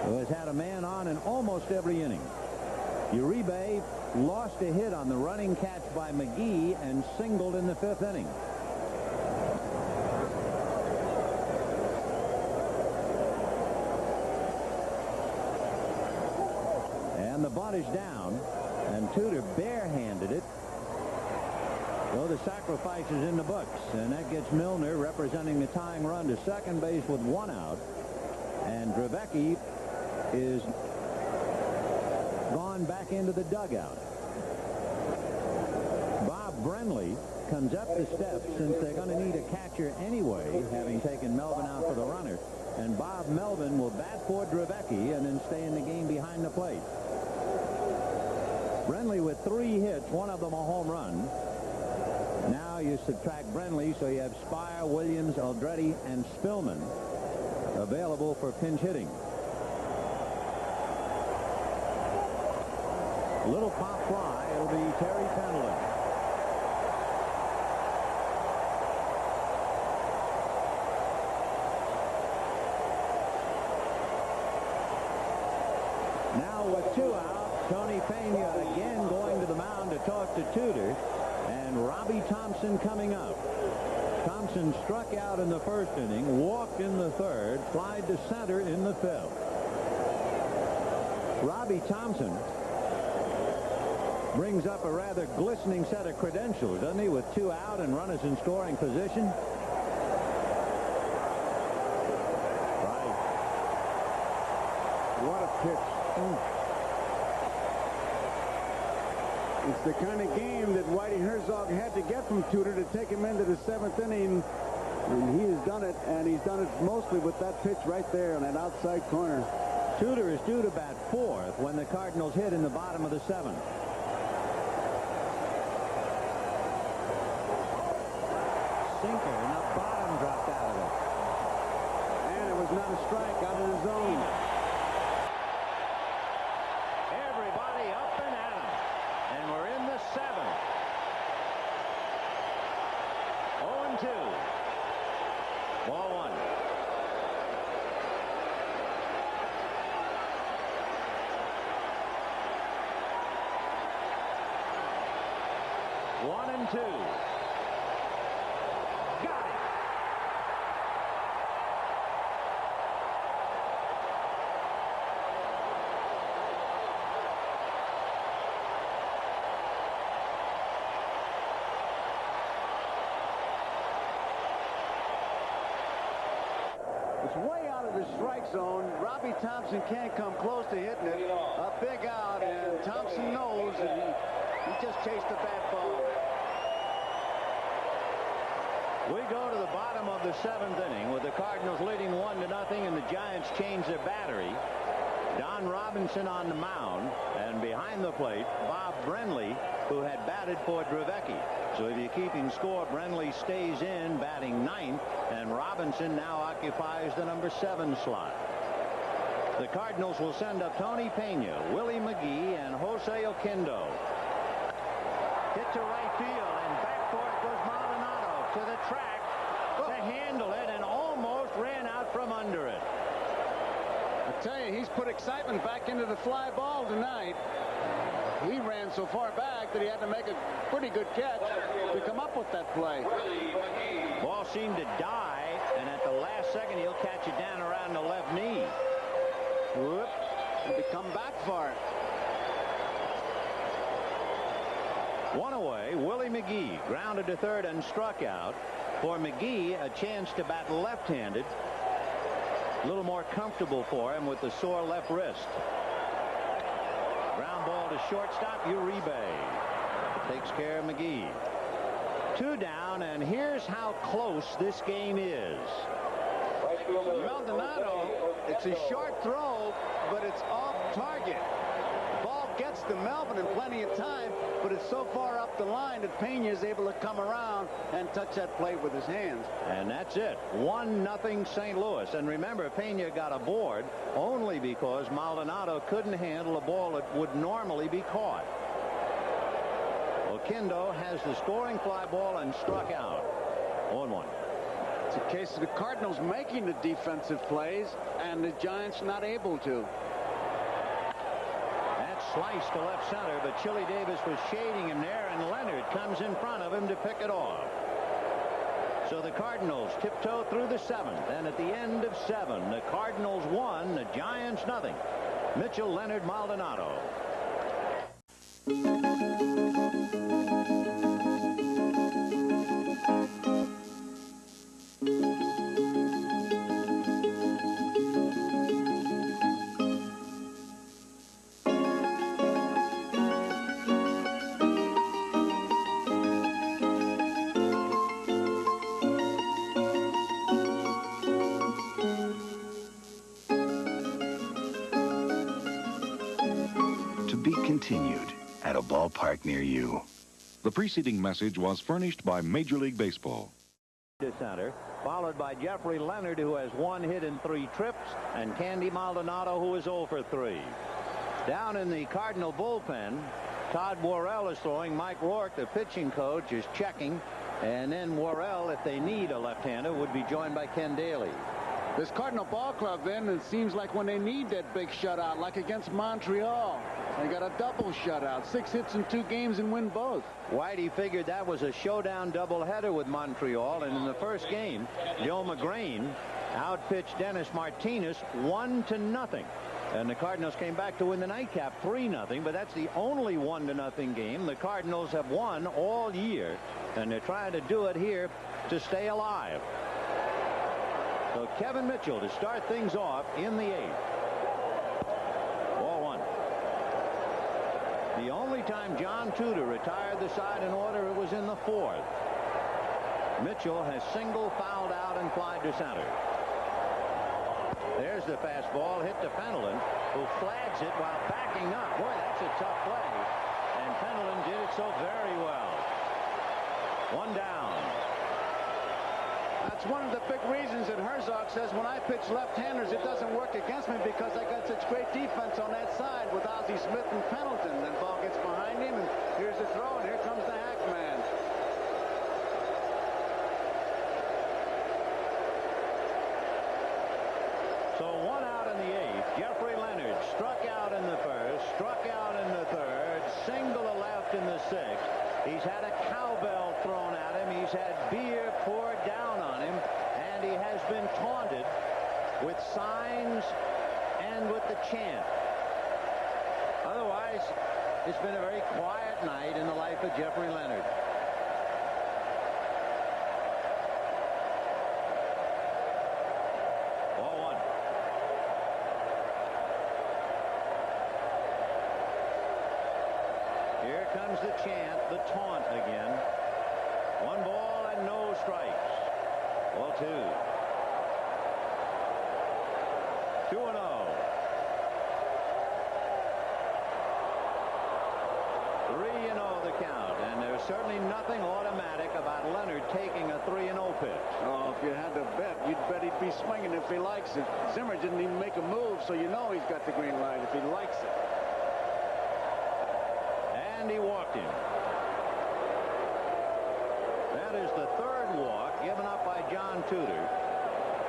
who has had a man on in almost every inning. Uribe lost a hit on the running catch by McGee and singled in the 5th inning. And the bunt is down, and Tudor barehanded it. So the sacrifice is in the books, and that gets Milner, representing the tying run, to second base with 1 out. And Dravecky is gone back into the dugout. Bob Brenly comes up the steps, since they're going to need a catcher anyway, having taken Melvin out for the runner. And Bob Melvin will bat for Dravecky and then stay in the game behind the plate. Brenly with 3 hits, 1 of them a home run. Now you subtract Brenly, so you have Spire, Williams, Aldretti, and Spillman available for pinch hitting. Little pop fly. It'll be Terry Pendleton. Now with 2 out, Tony Pena again going to the mound to talk to Tudor, and Robbie Thompson coming up. Thompson struck out in the 1st inning, walked in the 3rd, flied to center in the 5th. Robbie Thompson brings up a rather glistening set of credentials, doesn't he, with 2 out and runners in scoring position? Right. What a pitch. It's the kind of game that Whitey Herzog had to get from Tudor to take him into the 7th inning. And he has done it, and he's done it mostly with that pitch right there on that outside corner. Tudor is due to bat 4th when the Cardinals hit in the bottom of the 7th. Sinker, and the bottom dropped out of it. And it was not a strike, out of the zone. Everybody up and at him. And we're in the 7th. 0-2. Ball 1. One and 2. Got it. It's way out of the strike zone. Robbie Thompson can't come close to hitting it. A big out, and Thompson knows, and he just chased the bat ball. We go to the bottom of the 7th inning with the Cardinals leading 1-0, and the Giants change their battery. Don Robinson on the mound, and behind the plate, Bob Brenly, who had batted for Dravecky. So if you're keeping score, Brenly stays in, batting 9th, and Robinson now occupies the number 7 slot. The Cardinals will send up Tony Pena, Willie McGee, and Jose Oquendo. Hit to right field, and back for it goes Maldonado to the track to handle it, and almost ran out from under it. I tell you, he's put excitement back into the fly ball tonight. He ran so far back that he had to make a pretty good catch to come up with that play. Ball seemed to die, and at the last second, he'll catch it down around the left knee. Whoop. And to come back for it. One away, Willie McGee grounded to third and struck out. For McGee, a chance to bat left-handed. A little more comfortable for him with the sore left wrist. Ground ball to shortstop, Uribe. Takes care of McGee. 2 down, and here's how close this game is. Maldonado, it's a short throw, but it's off target. Ball gets to Melvin in plenty of time, but it's so far up the line that Pena is able to come around and touch that plate with his hands. And that's it. 1-0 St. Louis. And remember, Pena got aboard only because Maldonado couldn't handle a ball that would normally be caught. Oquendo has the scoring fly ball and struck out. 0-1. It's a case of the Cardinals making the defensive plays and the Giants not able to. That slice to left center, but Chili Davis was shading him there, and Leonard comes in front of him to pick it off. So the Cardinals tiptoe through the 7th, and at the end of 7, the Cardinals 1, the Giants 0. Mitchell, Leonard, Maldonado. Continued at a ballpark near you. The preceding message was furnished by Major League Baseball. To center, followed by Jeffrey Leonard, who has 1 hit in 3 trips, and Candy Maldonado, who is 0 for 3. Down in the Cardinal bullpen, Todd Worrell is throwing. Mike Rourke, the pitching coach, is checking. And then Worrell, if they need a left-hander, would be joined by Ken Daly. This Cardinal ball club, then, it seems like when they need that big shutout, like against Montreal, they got a double shutout, 6 hits in 2 games and win both. Whitey figured that was a showdown doubleheader with Montreal, and in the first game, Joe McGrain outpitched Dennis Martinez 1-0. And the Cardinals came back to win the nightcap 3-0, but that's the only 1-0 game the Cardinals have won all year, and they're trying to do it here to stay alive. So Kevin Mitchell to start things off in the 8th. Ball 1. The only time John Tudor retired the side in order, it was in the 4th. Mitchell has single, fouled out, and flied to center. There's the fastball hit to Pendleton, who flags it while backing up. Boy, that's a tough play. And Pendleton did it so very well. 1 down. That's one of the big reasons that Herzog says when I pitch left-handers, it doesn't work against me because I got such great defense on that side with Ozzie Smith and Pendleton. Then ball gets behind him, and here's the throw, and here comes the hack man. So 1 out in the 8th. Jeffrey Leonard struck out in the 1st, struck out in the 3rd, single to left in the 6th. He's had a cowbell thrown at him. He's had beer poured down on him, and he has been taunted with signs and with the chant. Otherwise, it's been a very quiet night in the life of Jeffrey Leonard. Ball 1. Here comes the chant, the taunt again. 1 ball and no strikes. Ball 2. 2-0. 3-0 the count, and there's certainly nothing automatic about Leonard taking a 3-0 pitch. Oh, if you had to bet, you'd bet he'd be swinging if he likes it. Zimmer didn't even make a move, so you know he's got the green light if he likes it. And he walked him. That is the 3rd walk given up by John Tudor.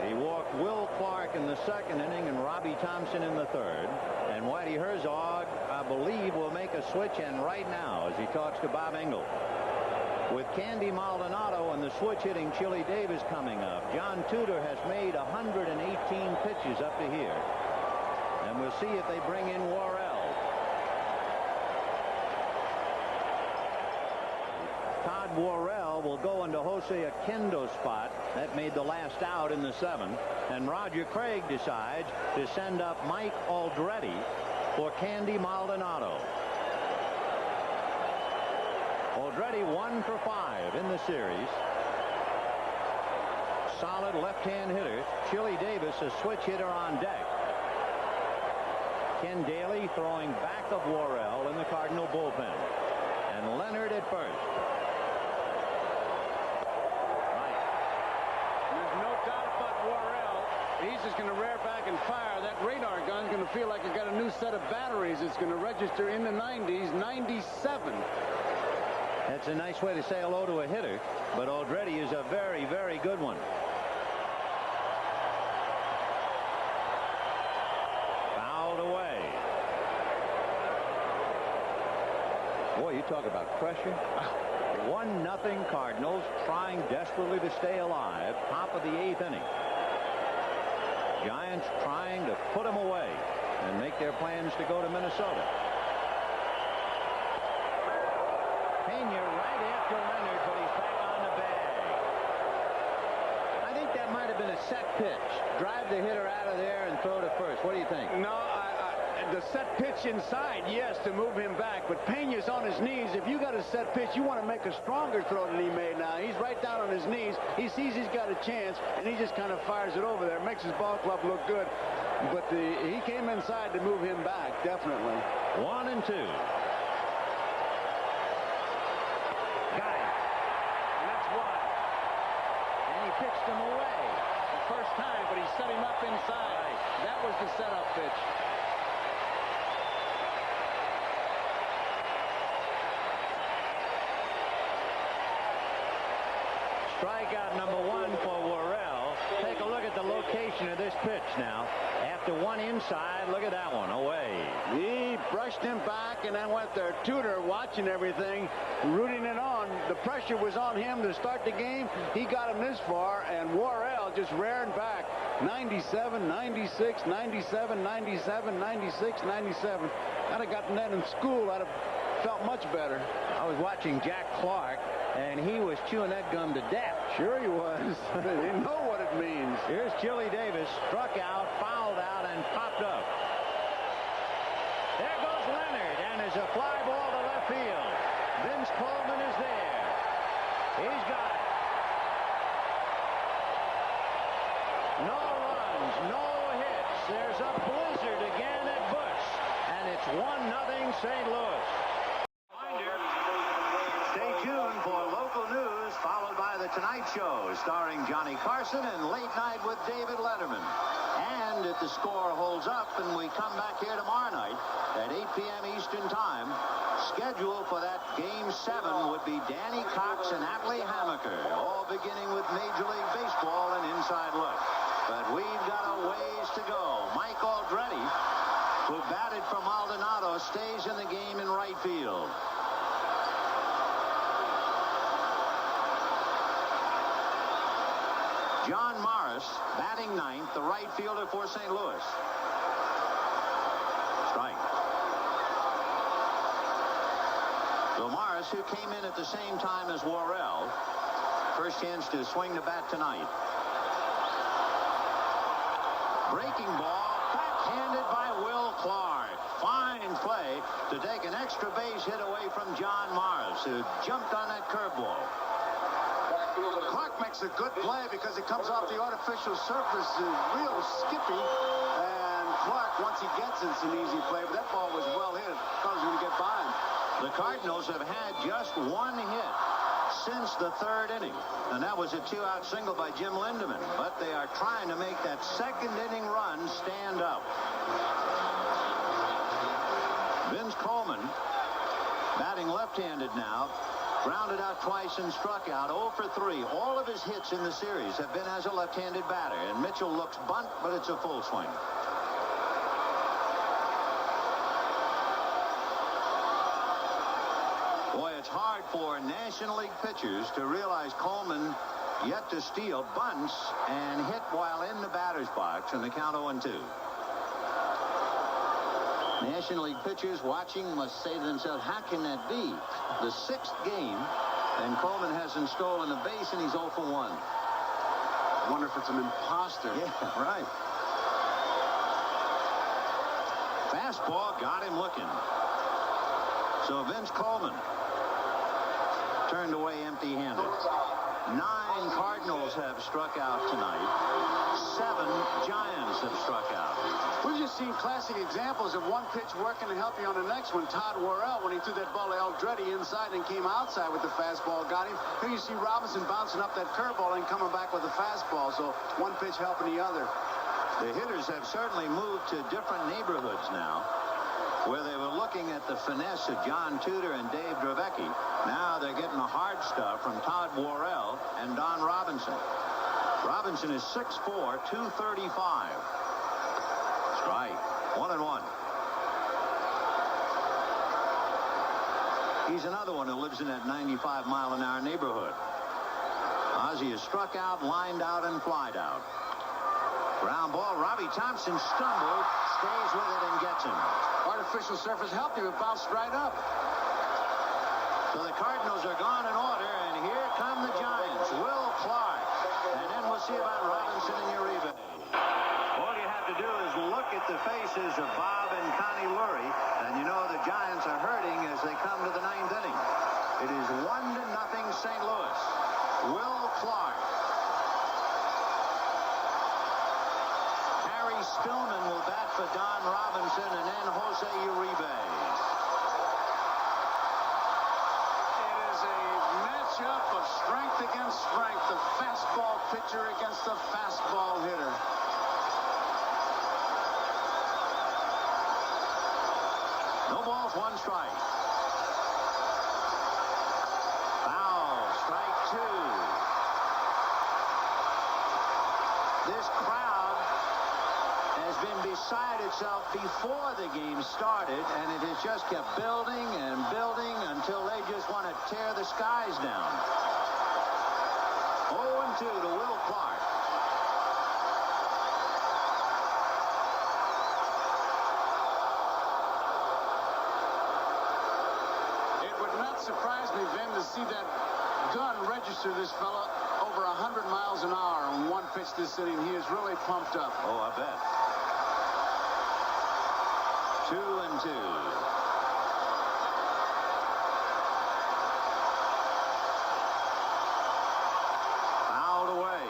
He walked Will Clark in the 2nd inning and Robbie Thompson in the 3rd. And Whitey Herzog believe, will make a switch, and right now, as he talks to Bob Engel. With Candy Maldonado and the switch hitting Chili Davis coming up, John Tudor has made 118 pitches up to here. And we'll see if they bring in Worrell. Todd Worrell will go into Jose Oquendo's spot. That made the last out in the 7th. And Roger Craig decides to send up Mike Aldretti for Candy Maldonado. Aldretti 1 for 5 in the series. Solid left-hand hitter. Chili Davis, a switch hitter on deck. Ken Daly throwing back of Worrell in the Cardinal bullpen. And Leonard at first. He's just going to rear back and fire. That radar gun's going to feel like it got a new set of batteries. It's going to register in the 90s, 97. That's a nice way to say hello to a hitter, but Aldretti is a very, very good one. Fouled away. Boy, you talk about pressure. 1-0 Cardinals, trying desperately to stay alive. Top of the 8th inning. Giants trying to put them away and make their plans to go to Minnesota. Pena right after Leonard, but he's back on the bag. I think that might have been a set pitch. Drive the hitter out of there and throw to first. What do you think? No, the set pitch inside, yes, to move him back. But Pena's on his knees. If you got a set pitch, you want to make a stronger throw than he made now. He's right down on his knees. He sees he's got a chance, and he just kind of fires it over there. Makes his ball club look good. But he came inside to move him back, definitely. 1 and 2. Got him. And that's why. And he pitched him away. The first time, but he set him up inside. That was the setup pitch. Strikeout number 1 for Worrell. Take a look at the location of this pitch now. After one inside, look at that one, away. He brushed him back and then went there. Tudor watching everything, rooting it on. The pressure was on him to start the game. He got him this far, and Worrell just rearing back. 97, 96, 97, 97, 96, 97. I'd have gotten that in school. I'd have felt much better. I was watching Jack Clark, and he was chewing that gum to death. Sure he was. They know what it means. Here's Chili Davis, struck out, fouled out, and popped up. There goes Leonard, and there's a fly ball to left field. Vince Coleman is there. He's got it. No runs, no hits. There's a blizzard again at Busch, and it's 1-0 St. Louis. Stay tuned for local news, followed by The Tonight Show, starring Johnny Carson and Late Night with David Letterman. And if the score holds up and we come back here tomorrow night at 8 p.m. Eastern Time, scheduled for that Game 7 would be Danny Cox and Atlee Hammaker, all beginning with Major League Baseball and Inside Look. But we've got a ways to go. Mike Aldretti, who batted for Maldonado, stays in the game in right field. John Morris, batting 9th, the right fielder for St. Louis. Strike. So Morris, who came in at the same time as Worrell, first chance to swing the bat tonight. Breaking ball, backhanded by Will Clark. Fine play to take an extra base hit away from John Morris, who jumped on that curveball. Clark makes a good play because it comes off the artificial surface, real skippy. And Clark, once he gets it, it's an easy play. But that ball was well hit. Because going to get by him. The Cardinals have had just one hit since the 3rd inning. And that was a 2-out single by Jim Lindemann. But they are trying to make that 2nd inning run stand up. Vince Coleman, batting left-handed now. Grounded out twice and struck out. 0 for 3. All of his hits in the series have been as a left-handed batter. And Mitchell looks bunt, but it's a full swing. it's hard for National League pitchers to realize Coleman yet to steal, bunts and hit while in the batter's box, and the count 0-2. National League pitchers watching must say to themselves, how can that be? The 6th game, and Coleman hasn't stolen a base, and he's 0 for 1. I wonder if it's an imposter. Yeah, right. Fastball got him looking. So Vince Coleman turned away empty-handed. 9 Cardinals have struck out tonight. 7 Giants have struck out. We've just seen classic examples of one pitch working to help you on the next one. Todd Worrell, when he threw that ball to Aldretti inside and came outside with the fastball, got him. Here you see Robinson bouncing up that curveball and coming back with a fastball. So one pitch helping the other. The hitters have certainly moved to different neighborhoods now, where they were looking at the finesse of John Tudor and Dave Dravecky. Now they're getting the hard stuff from Todd Worrell and Don Robinson. Robinson is 6'4", 235. Strike. 1-1. He's another one who lives in that 95-mile-an-hour neighborhood. Ozzie is struck out, lined out, and flied out. Ground ball. Robbie Thompson stumbled, stays with it, and gets him. Artificial surface helped him. It bounced right up. So the Cardinals are gone in order, and here come the Giants. Will Clark. And then we'll see about Robinson and Uribe. All you have to do is look at the faces of Bob and Connie Lurie, and you know the Giants are hurting as they come to the 9th inning. It is 1-0 St. Louis. Will Clark. Harry Spillman will bat for Don Robinson, and then Jose Uribe. Matchup of strength against strength. The fastball pitcher against the fastball hitter. No balls, 1 strike. Foul. Strike 2. This crowd has been beside itself before the game started, and it has just kept building and building until they just want to tear the skies down. 0-2 to Will Clark. It would not surprise me, Vin, to see that gun register this fella over 100 miles an hour on one pitch this inning. He is really pumped up. Oh, I bet. 2-2. Fouled away.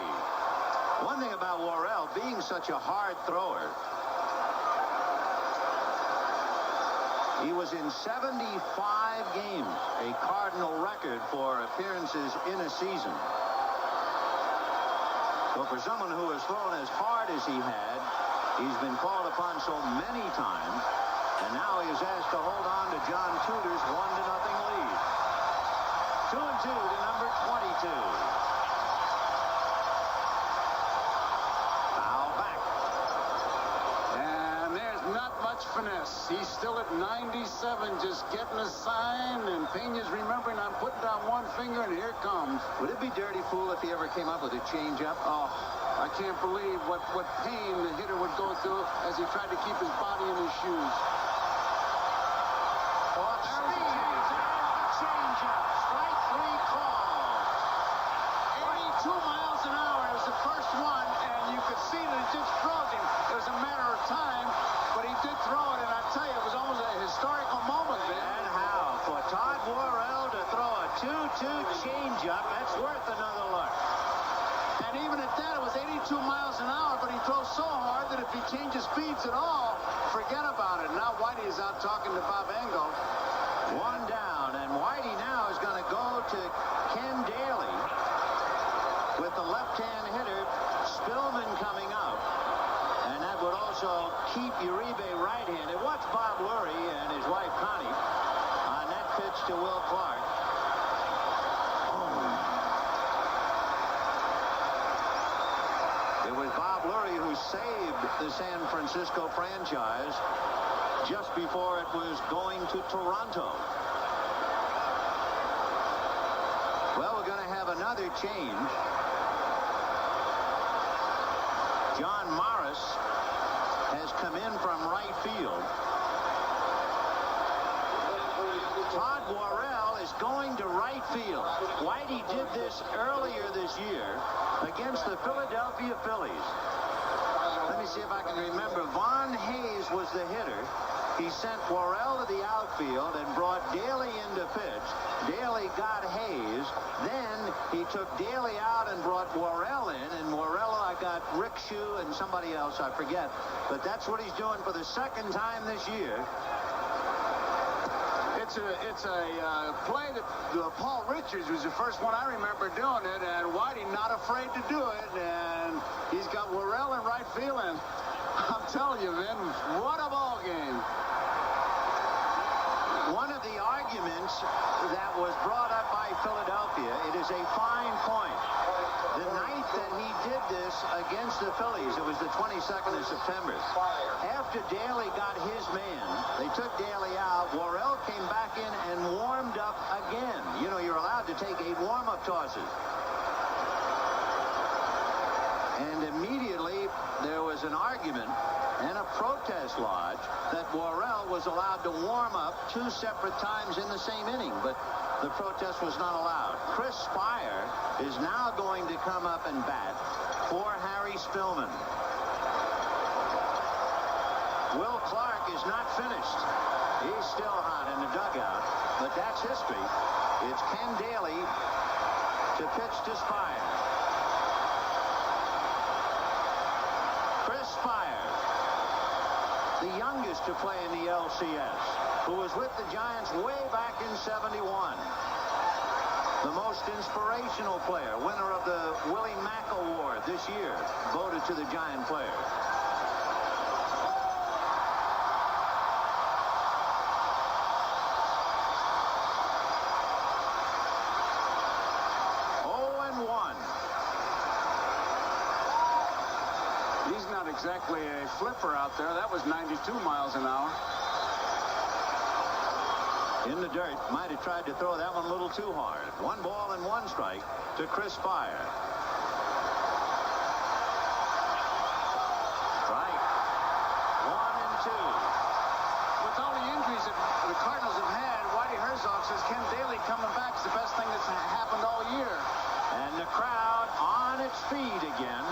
One thing about Worrell, being such a hard thrower, he was in 75 games, a Cardinal record for appearances in a season. So for someone who has thrown as hard as he had, he's been called upon so many times, and now he is asked to hold on to John Tudor's 1-0 lead. 2-2 to number 22. Foul back. And there's not much finesse. He's still at 97, just getting a sign, and Pena's remembering I'm putting down one finger, and here it comes. Would it be dirty fool if he ever came up with a changeup? Oh, I can't believe what pain the hitter would go through as he tried to keep his body in his shoes. Off speed and a changeup. Strike 3 call. 82 miles an hour is the first one, and you could see that it just froze him. It was a matter of time, but he did throw it, and I tell you, it was almost a historical moment, man. And how? For Todd Worrell to throw a 2-2 changeup, that's worth another look. And even at that, it was 82 miles an hour, but he throws so hard that if he changes speeds at all, forget about it. Now Whitey is out talking to Bob Engel. 1 down, and Whitey now is going to go to Ken Daly with the left-hand hitter, Spillman, coming out. And that would also keep Uribe right-handed. Watch Bob Lurie and his wife Connie on that pitch to Will Clark. It was Bob Lurie who saved the San Francisco franchise just before it was going to Toronto. another change. John Morris has come in from right field. Todd Worrell is going to right field. Whitey did this earlier this year against the Philadelphia Phillies. Let me see if I can remember. Von Hayes was the hitter. He sent Worrell to the outfield and brought Daly in to pitch. Daly got Hayes. Then he took Daly out and brought Worrell in. And Worrell got Rick Shue and somebody else, I forget. But that's what he's doing for the second time this year. It's a play that Paul Richards was the first one I remember doing it, and Whitey not afraid to do it, and he's got Worrell in right field, and I'm telling you, Vin, what a ball game. One of the arguments that was brought up by Philadelphia, it is a fine point. The night that he did this against the Phillies, it was the 22nd of September. After Daly got his man, they took Daly out. Worrell came back in and warmed up again. You know, you're allowed to take 8 warm-up tosses. And immediately there was an argument and a protest lodged that Worrell was allowed to warm up 2 separate times in the same inning, but the protest was not allowed. Chris Spire is now going to come up and bat for Harry Spillman. Will Clark is not finished. He's still hot in the dugout, but that's history. It's Ken Daly to pitch to Spire. Chris Spire, the youngest to play in the LCS, who was with the Giants way back in '71. The most inspirational player, winner of the Willie Mack Award this year, voted to the Giant player. Exactly a flipper out there. That was 92 miles an hour. In the dirt. Might have tried to throw that one a little too hard. 1 ball and 1 strike to Chris Spire. Strike. 1 and 2. With all the injuries that the Cardinals have had, Whitey Herzog says Ken Daly coming back is the best thing that's happened all year. And the crowd on its feet again.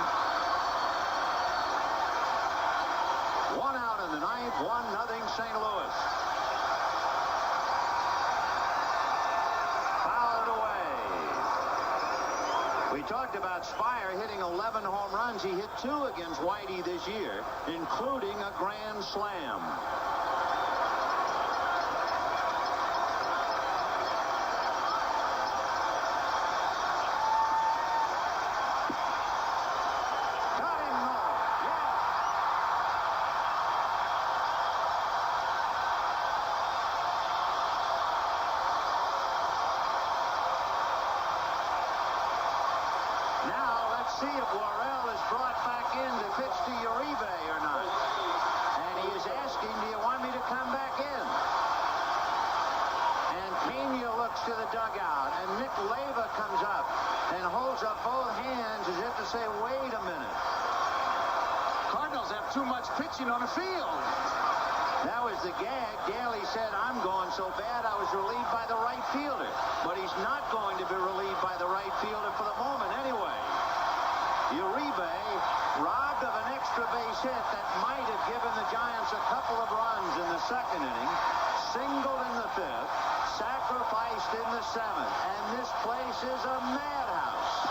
1 out in the 9th, 1-0 St. Louis. Fouled away. We talked about Spire hitting 11 home runs. He hit 2 against Whitey this year, including a grand slam. See if Worrell is brought back in to pitch to Uribe or not. And he is asking, do you want me to come back in? And Pena looks to the dugout, and Nick Leyva comes up and holds up both hands as if to say, wait a minute. Cardinals have too much pitching on the field. That was the gag. Daly said, I'm going so bad I was relieved by the right fielder. But he's not going to be relieved by the right fielder for the moment anyway. Uribe robbed of an extra base hit that might have given the Giants a couple of runs in the 2nd inning, singled in the 5th, sacrificed in the 7th, and this place is a madhouse.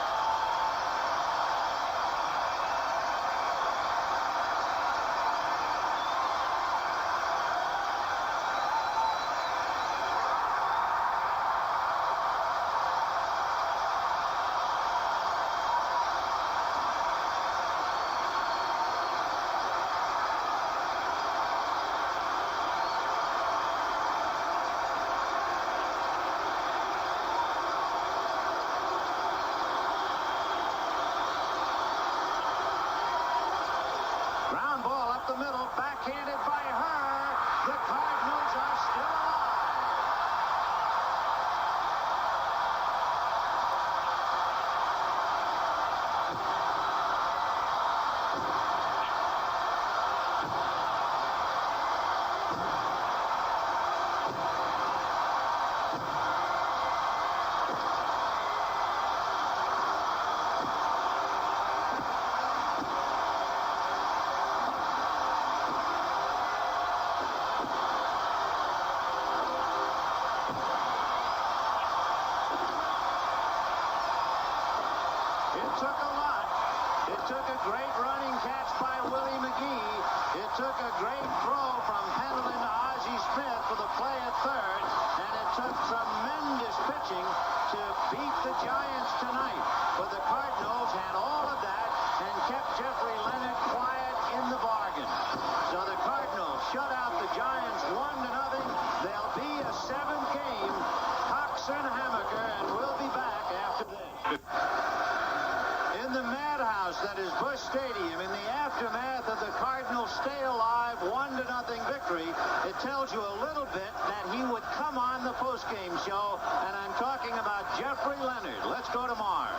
In the madhouse that is Busch Stadium, in the aftermath of the Cardinals' stay alive 1-0 victory, it tells you a little bit that he would come on the postgame show, and I'm talking about Jeffrey Leonard. Let's go to Marv.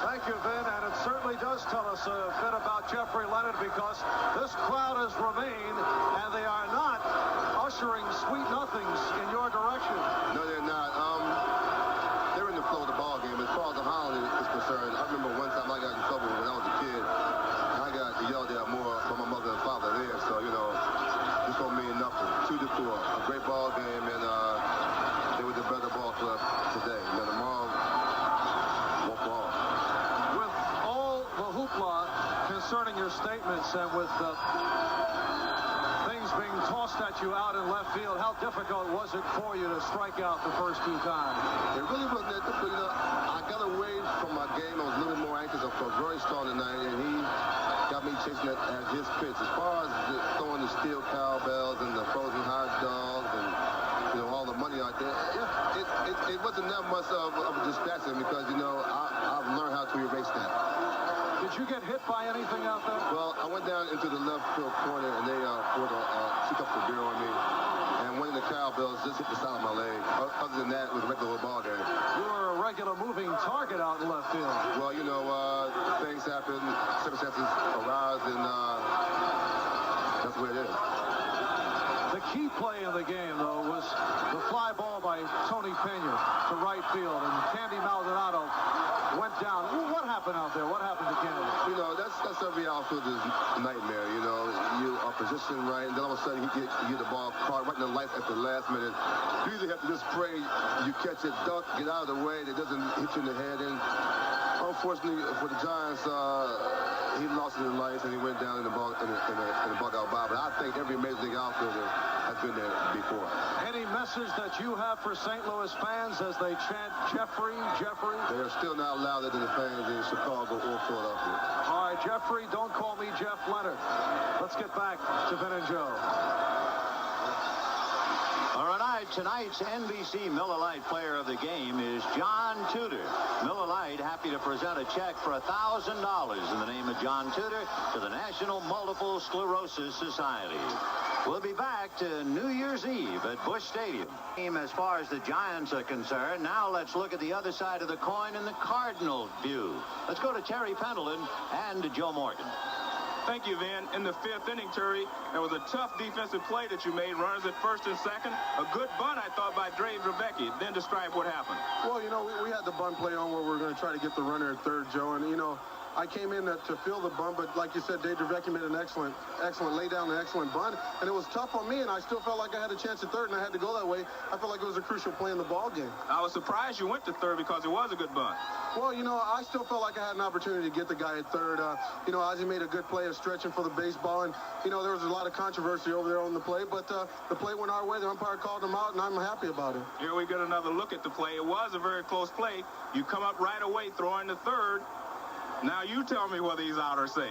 Thank you, Vin, and it certainly does tell us a bit about Jeffrey Leonard, because this crowd has remained, and they are not ushering sweet nothings in your direction. No, they're not. They're in the flow of the ball game. As far as the Holland is concerned, I remember one time I got in trouble when I was a kid. I got yelled at more by my mother and father there, so, you know, this don't mean nothing. 2-4, a great ball game, and they were the better ball club today. You know, tomorrow, what ball? With all the hoopla concerning your statements and with things being tossed at you out in left field, how difficult was it for you to strike out the first 2 times? It really wasn't that difficult. You know, I got away from my game. I was a little more anxious. I felt very strong tonight, and he got me chasing at his pitch. As far as throwing the steel cowbells and the frozen hot dogs and, you know, all the money out there, it wasn't that much of a distraction, because, you know, I've learned how to erase that. Did you get hit by anything out there? Well, I went down into the left field corner, and they poured 2 cups of beer on me. And one of the cowbells just hit the side of my leg. Other than that, it was a regular ball game. You were a regular moving target out in left field. Well, you know, things happen, circumstances arise, and that's where it is. The key play in the game, though, was the fly ball by Tony Pena to right field, and Candy Maldonado went down. What happened out there? What happened to Candy? You know, that's every outfielder's nightmare. You know, you are positioned right, and then all of a sudden you get the ball caught right in the lights at the last minute. You usually have to just pray you catch it, duck, get out of the way, that doesn't hit you in the head. And unfortunately for the Giants, he lost it in the lights, and he went down in the ball in the bugout bob. But I think every major league outfielder has been there before. Any message that you have for St. Louis fans as they chant Jeffrey, Jeffrey? They are still not louder than the fans in Chicago or Philadelphia. All right, Jeffrey, don't call me Jeff Leonard. Let's get back to Vin and Joe. All right, tonight's NBC Miller Lite player of the game is John Tudor. Miller Lite happy to present a check for $1,000 in the name of John Tudor to the National Multiple Sclerosis Society. We'll be back to New Year's Eve at Busch Stadium. As far as the Giants are concerned, now let's look at the other side of the coin in the Cardinal view. Let's go to Terry Pendleton and to Joe Morgan. Thank you, Vin. In the 5th inning, Terry, there was a tough defensive play that you made, runners at first and second. A good bunt, I thought, by Dravecky. Then describe what happened. Well, you know, we had the bunt play on where we're going to try to get the runner at third, Joe. And, you know, I came in to fill the bunt, but like you said, Dave Dravecky made an excellent, lay down an excellent bunt. And it was tough on me, and I still felt like I had a chance at third, and I had to go that way. I felt like it was a crucial play in the ball game. I was surprised you went to third because it was a good bunt. Well, you know, I still felt like I had an opportunity to get the guy at third. You know, Ozzie made a good play of stretching for the baseball, and, you know, there was a lot of controversy over there on the play, but the play went our way. The umpire called him out, and I'm happy about it. Here we get another look at the play. It was a very close play. You come up right away, throwing to third. Now you tell me whether he's out or safe.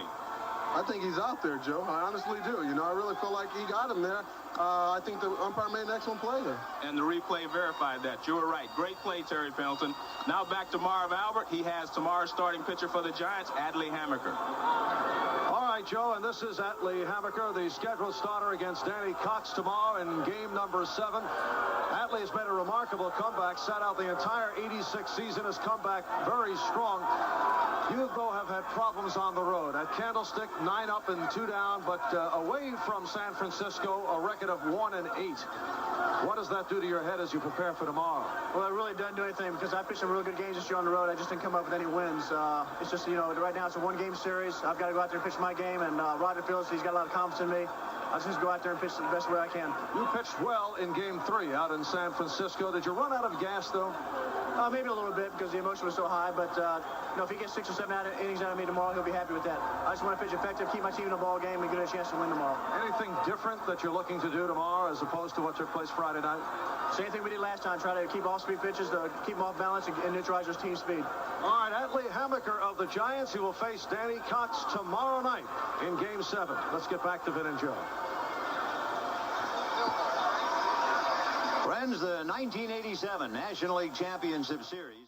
I think he's out there, Joe. I honestly do. You know, I really feel like he got him there. I think the umpire made an excellent play there. And the replay verified that. You were right. Great play, Terry Pendleton. Now back to Marv Albert. He has tomorrow's starting pitcher for the Giants, Adley Hammaker. All right, Joe, and this is Adley Hammaker, the scheduled starter against Danny Cox tomorrow in game number 7. Adley has made a remarkable comeback, sat out the entire 86 season, has come back very strong. You, though, have had problems on the road. At Candlestick, 9 up and 2 down, but away from San Francisco, a record of 1-8. What does that do to your head as you prepare for tomorrow? Well, it really doesn't do anything because I pitched some really good games this year on the road. I just didn't come up with any wins. It's just, you know, right now it's a one-game series. I've got to go out there and pitch my game, and Roger feels he's got a lot of confidence in me. I just go out there and pitch the best way I can. You pitched well in game 3 out in San Francisco. Did you run out of gas, though? Maybe a little bit because the emotion was so high, but you know, if he gets 6 or 7 innings out of me tomorrow, he'll be happy with that. I just want to pitch effective, keep my team in a ball game, and get a chance to win tomorrow. Anything different that you're looking to do tomorrow as opposed to what took place Friday night? Same thing we did last time, try to keep off-speed pitches, to keep them off balance and neutralize his team speed. All right, Adley Hammaker of the Giants, he will face Danny Cox tomorrow night in game 7. Let's get back to Vin and Joe. Friends, the 1987 National League Championship Series.